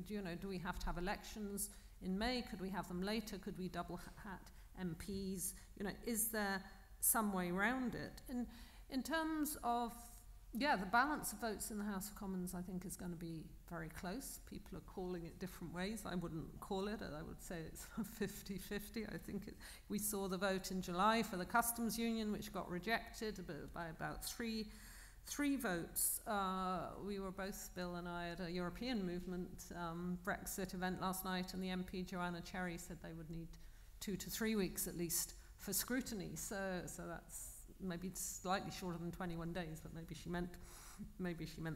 E: we have to have elections in May? Could we have them later? Could we double hat MPs? You know, is there some way around it? In terms of, the balance of votes in the House of Commons, I think, is going to be very close. People are calling it different ways. I wouldn't call it. I would say it's 50-50. I think we saw the vote in July for the customs union, which got rejected by about three votes. We were both, Bill and I, at a European movement Brexit event last night, and the MP Joanna Cherry said they would need 2 to 3 weeks at least for scrutiny. So that's maybe slightly shorter than 21 days, but maybe she meant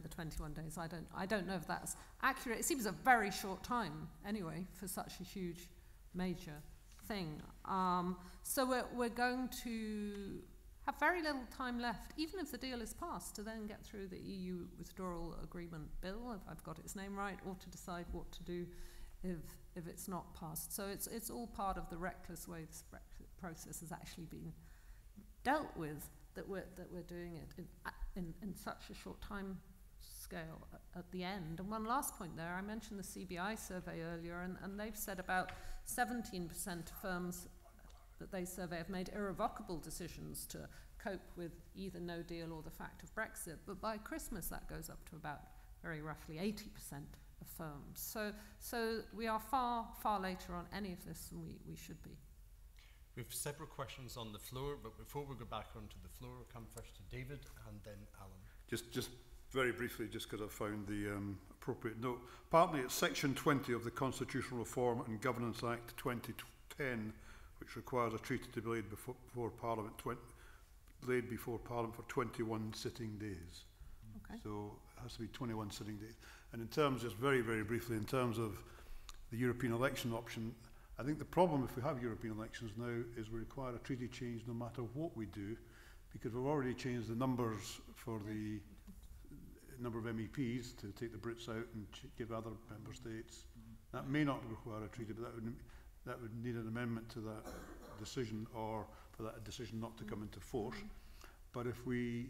E: the 21 days. I don't know if that's accurate. It seems a very short time anyway for such a huge major thing. So we're going to have very little time left, even if the deal is passed, to then get through the EU withdrawal agreement bill, if I've got its name right, or to decide what to do if it's not passed. So it's all part of the reckless way this Brexit process has actually been dealt with, that we're doing it in such a short time scale at the end. And one last point there, I mentioned the CBI survey earlier, and they've said about 17% of firms that they survey have made irrevocable decisions to cope with either no deal or the fact of Brexit. But by Christmas, that goes up to about very roughly 80% of firms. So we are far, far later on any of this than we should be.
B: We have several questions on the floor, but before we go back onto the floor, we'll come first to David and then Alyn.
C: Just very briefly, just because I found the appropriate note. Partly it's Section 20 of the Constitutional Reform and Governance Act 2010, which requires a treaty to be laid before Parliament for 21 sitting days.
E: Okay.
C: So it has to be 21 sitting days. And in terms, just very, very briefly, in terms of the European election option, I think the problem if we have European elections now is we require a treaty change no matter what we do, because we've already changed the numbers for the number of MEPs to take the Brits out and give other member states. That may not require a treaty, but that would need an amendment to that decision, or for that decision not to come into force. But if we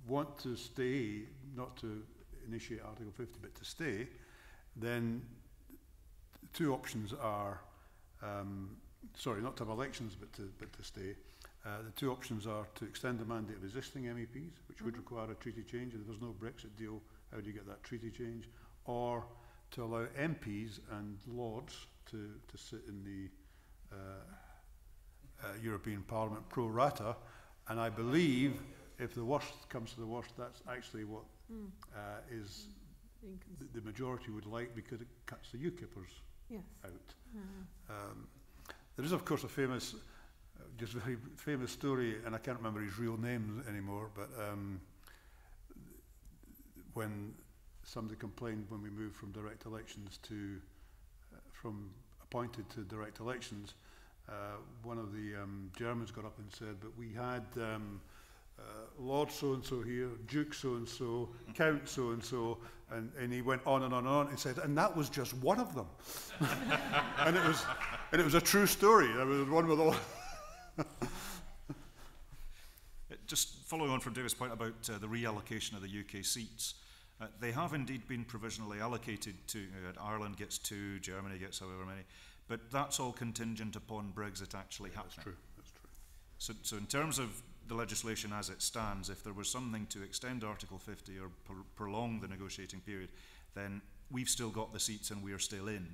C: want to stay, not to initiate Article 50, but to stay, then two options are, not to have elections, but to stay. The two options are to extend the mandate of existing MEPs, which would require a treaty change. If there's no Brexit deal, how do you get that treaty change? Or to allow MPs and Lords to sit in the European Parliament pro rata. And I believe if the worst comes to the worst, that's actually what is the majority would like, because it cuts the UKIPers out. There is, of course, a famous, just very famous story, and I can't remember his real name anymore, but when somebody complained when we moved from direct elections to, from appointed to direct elections, one of the Germans got up and said, but we had Lord so-and-so here, Duke so-and-so, Count so-and-so, and he went on and on and on and said, and that was just one of them. and it was a true story. I was one with all.
D: Just following on from David's point about the reallocation of the UK seats, they have indeed been provisionally allocated to, Ireland gets 2, Germany gets however many, but that's all contingent upon Brexit actually happening.
C: That's true.
D: So in terms of the legislation as it stands, if there was something to extend Article 50 or prolong the negotiating period, then we've still got the seats and we're still in.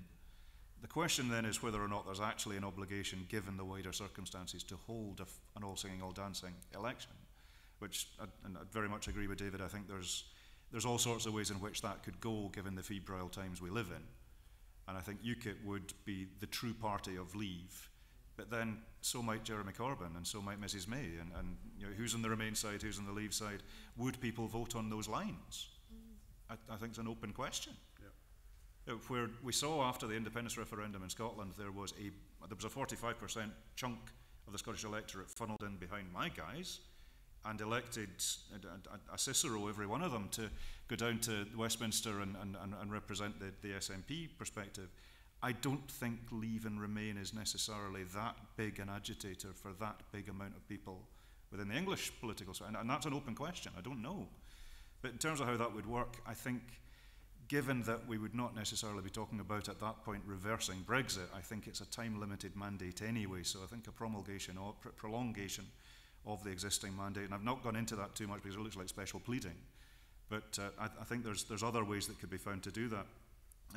D: The question then is whether or not there's actually an obligation, given the wider circumstances, to hold an all-singing, all-dancing election, which, and I very much agree with David, I think there's all sorts of ways in which that could go, given the febrile times we live in. And I think UKIP would be the true party of leave. But then so might Jeremy Corbyn, and so might Mrs May, and you know, who's on the Remain side, who's on the Leave side? Would people vote on those lines? I think it's an open question. Yeah. Where we saw after the independence referendum in Scotland, there was a 45% chunk of the Scottish electorate funneled in behind my guys, and elected a Cicero, every one of them, to go down to Westminster and represent the SNP perspective. I don't think Leave and Remain is necessarily that big an agitator for that big amount of people within the English political side. And that's an open question, I don't know. But in terms of how that would work, I think, given that we would not necessarily be talking about at that point reversing Brexit, I think it's a time-limited mandate anyway, so I think a promulgation or prolongation of the existing mandate, and I've not gone into that too much because it looks like special pleading, but I think there's other ways that could be found to do that.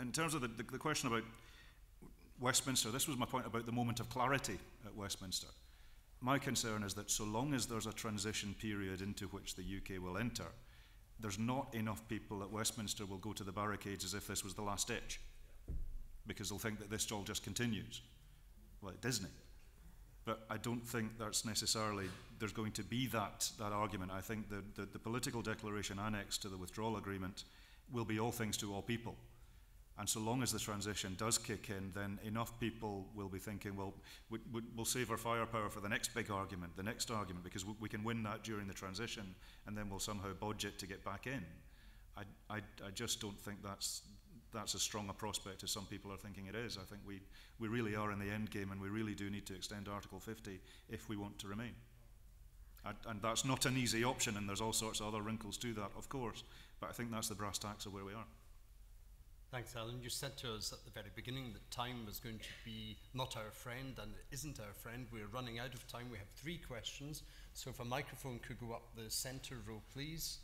D: In terms of the question about Westminster, this was my point about the moment of clarity at Westminster. My concern is that so long as there's a transition period into which the UK will enter, there's not enough people at Westminster will go to the barricades as if this was the last ditch, because they'll think that this all just continues, like Disney. But I don't think that's necessarily, there's going to be that argument. I think the political declaration annexed to the withdrawal agreement will be all things to all people. And so long as the transition does kick in, then enough people will be thinking, well, we'll save our firepower for the next big argument, the next argument, because we can win that during the transition, and then we'll somehow bodge it to get back in. I just don't think that's as strong a prospect as some people are thinking it is. I think we really are in the end game, and we really do need to extend Article 50 if we want to remain. And that's not an easy option, and there's all sorts of other wrinkles to that, of course, but I think that's the brass tacks of where we are.
B: Thanks, Alyn. You said to us at the very beginning that time was going to be not our friend, and it isn't our friend. We're running out of time. We have 3 questions. So if a microphone could go up the centre row, please,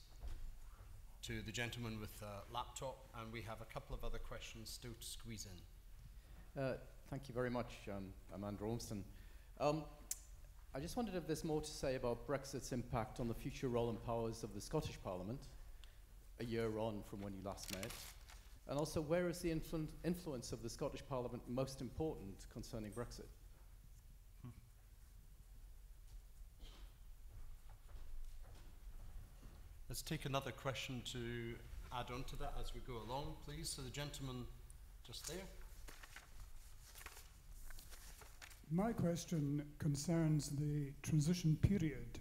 B: to the gentleman with the laptop, and we have a couple of other questions still to squeeze in.
K: Thank you very much. I'm Andrew Olmston. I just wondered if there's more to say about Brexit's impact on the future role and powers of the Scottish Parliament, a year on from when you last met. And also, where is the influence of the Scottish Parliament most important concerning Brexit?
B: Let's take another question to add on to that as we go along, please. So the gentleman just there.
L: My question concerns the transition period,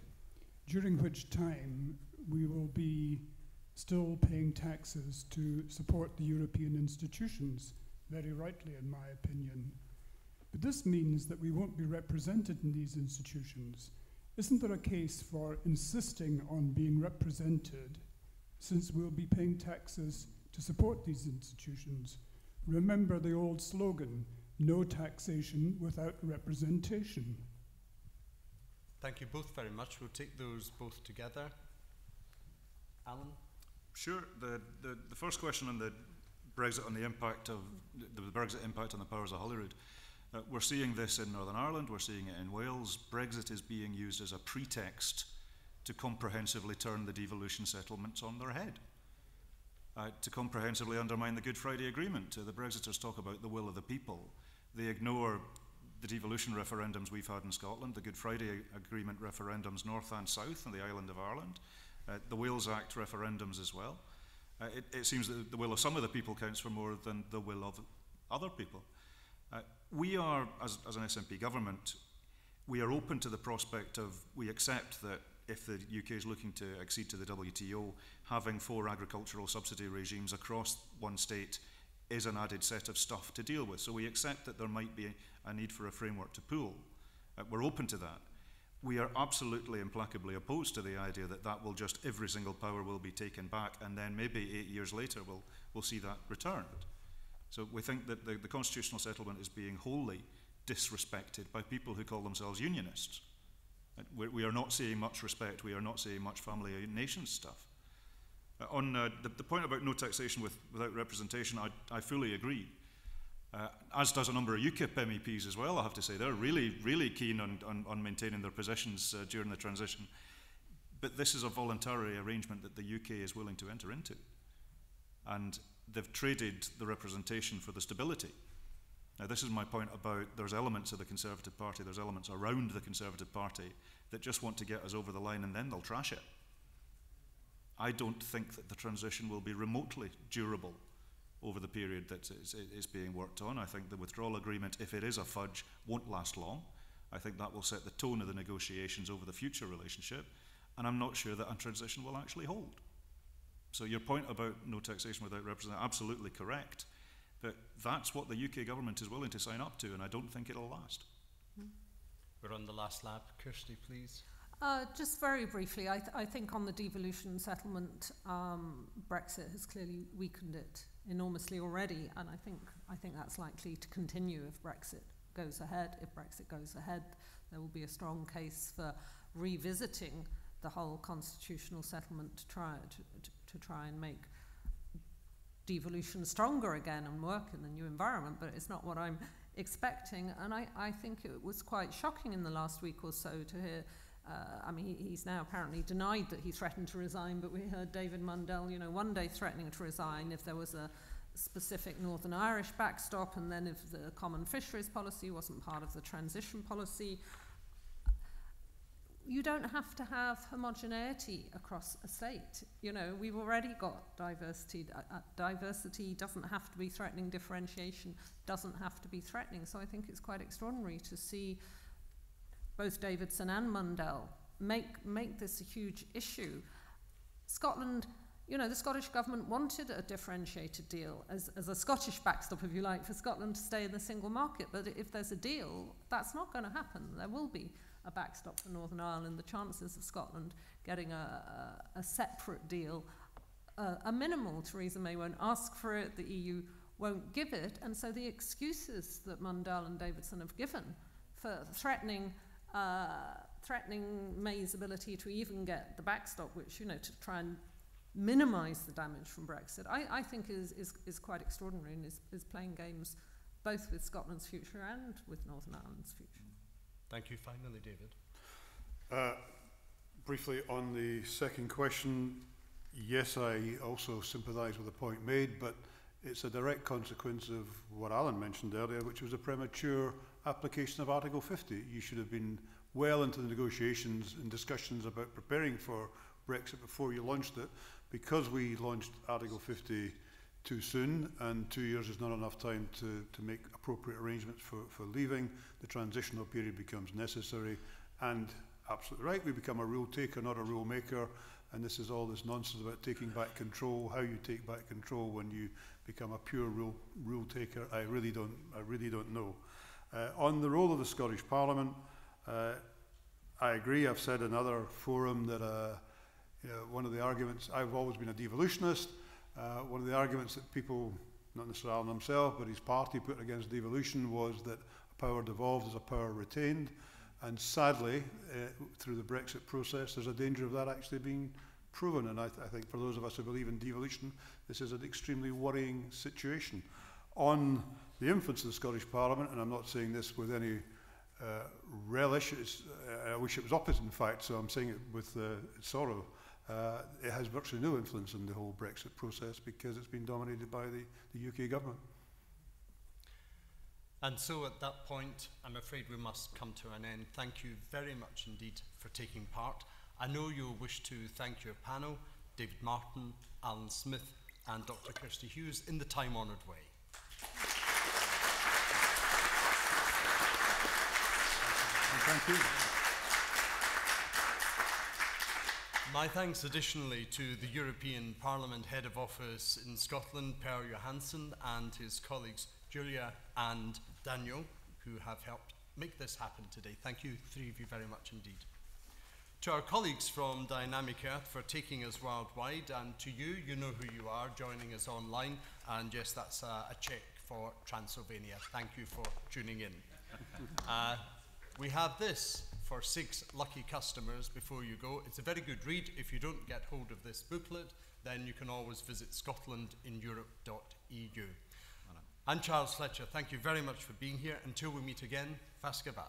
L: during which time we will be still paying taxes to support the European institutions, very rightly in my opinion. But this means that we won't be represented in these institutions. Isn't there a case for insisting on being represented, since we'll be paying taxes to support these institutions? Remember the old slogan, no taxation without representation.
B: Thank you both very much. We'll take those both together. Alyn?
D: Sure. The first question on the Brexit, on the impact of the Brexit impact on the powers of Holyrood. We're seeing this in Northern Ireland, we're seeing it in Wales. Brexit is being used as a pretext to comprehensively turn the devolution settlements on their head, to comprehensively undermine the Good Friday Agreement. The Brexiters talk about the will of the people. They ignore the devolution referendums we've had in Scotland, the Good Friday Agreement referendums north and south on the island of Ireland, the Wales Act referendums as well. It seems that the will of some of the people counts for more than the will of other people. We are, as an SNP government, we are open to the prospect of, we accept that if the UK is looking to accede to the WTO, having 4 agricultural subsidy regimes across one state is an added set of stuff to deal with. So we accept that there might be a need for a framework to pool. We're open to that. We are absolutely implacably opposed to the idea that that will just, every single power will be taken back, and then maybe 8 years later we'll see that returned. So we think that the constitutional settlement is being wholly disrespected by people who call themselves unionists. We are not seeing much respect. We are not seeing much family nations stuff. On the point about no taxation without representation, I fully agree. As does a number of UKIP MEPs as well, I have to say. They're really, really keen on maintaining their positions during the transition. But this is a voluntary arrangement that the UK is willing to enter into. And they've traded the representation for the stability. Now, this is my point about there's elements of the Conservative Party, there's elements around the Conservative Party that just want to get us over the line and then they'll trash it. I don't think that the transition will be remotely durable over the period that is being worked on. I think the withdrawal agreement, if it is a fudge, won't last long. I think that will set the tone of the negotiations over the future relationship, and I'm not sure that a transition will actually hold. So your point about no taxation without representation, absolutely correct, but that's what the UK government is willing to sign up to, and I don't think it'll last.
B: We're on the last lap. Kirsty, please.
E: Just very briefly, I think on the devolution settlement, Brexit has clearly weakened it enormously already, and I think that's likely to continue if Brexit goes ahead. If Brexit goes ahead, there will be a strong case for revisiting the whole constitutional settlement to try and make devolution stronger again and work in the new environment, but it's not what I'm expecting. And I think it was quite shocking in the last week or so to hear, I mean, he's now apparently denied that he threatened to resign, but we heard David Mundell, one day threatening to resign if there was a specific Northern Irish backstop, and then if the common fisheries policy wasn't part of the transition policy. You don't have to have homogeneity across a state. We've already got diversity. Diversity doesn't have to be threatening. Differentiation doesn't have to be threatening. So I think it's quite extraordinary to see both Davidson and Mundell make this a huge issue. Scotland, the Scottish government wanted a differentiated deal as a Scottish backstop, if you like, for Scotland to stay in the single market. But if there's a deal, that's not going to happen. There will be a backstop for Northern Ireland. The chances of Scotland getting a separate deal are minimal. Theresa May won't ask for it. The EU won't give it. And so the excuses that Mundell and Davidson have given for threatening May's ability to even get the backstop, which, to try and minimise the damage from Brexit, I think is quite extraordinary and is playing games both with Scotland's future and with Northern Ireland's future.
B: Thank you. Finally, David.
C: Briefly on the second question, yes, I also sympathise with the point made, but it's a direct consequence of what Alyn mentioned earlier, which was a premature application of Article 50. You should have been well into the negotiations and discussions about preparing for Brexit before you launched it. Because we launched Article 50 too soon, and 2 years is not enough time to make appropriate arrangements for leaving, the transitional period becomes necessary. And absolutely right, we become a rule taker, not a rule maker. And this is all this nonsense about taking back control, how you take back control when you become a pure rule taker. I really don't know. On the role of the Scottish Parliament, I agree. I've said in another forum that one of the arguments, I've always been a devolutionist. One of the arguments that people, not necessarily Alyn himself, but his party put against devolution was that a power devolved is a power retained. And sadly, through the Brexit process, there's a danger of that actually being proven. And I think for those of us who believe in devolution, this is an extremely worrying situation. On the influence of the Scottish Parliament, and I'm not saying this with any relish, I wish it was opposite in fact, so I'm saying it with sorrow. It has virtually no influence on the whole Brexit process because it's been dominated by the UK government.
B: And so at that point, I'm afraid we must come to an end. Thank you very much indeed for taking part. I know you'll wish to thank your panel, David Martin, Alyn Smith, and Dr. Kirsty Hughes, in the time-honoured way.
C: Thank you.
B: My thanks additionally to the European Parliament Head of Office in Scotland, Per Johansson, and his colleagues Julia and Daniel, who have helped make this happen today. Thank you, three of you, very much indeed. To our colleagues from Dynamic Earth for taking us worldwide, and to you, you know who you are, joining us online, and yes, that's a check for Transylvania. Thank you for tuning in. We have this for 6 lucky customers before you go. It's a very good read. If you don't get hold of this booklet, then you can always visit scotlandineurope.eu. I'm Charles Fletcher. Thank you very much for being here. Until we meet again, Fasca Ba.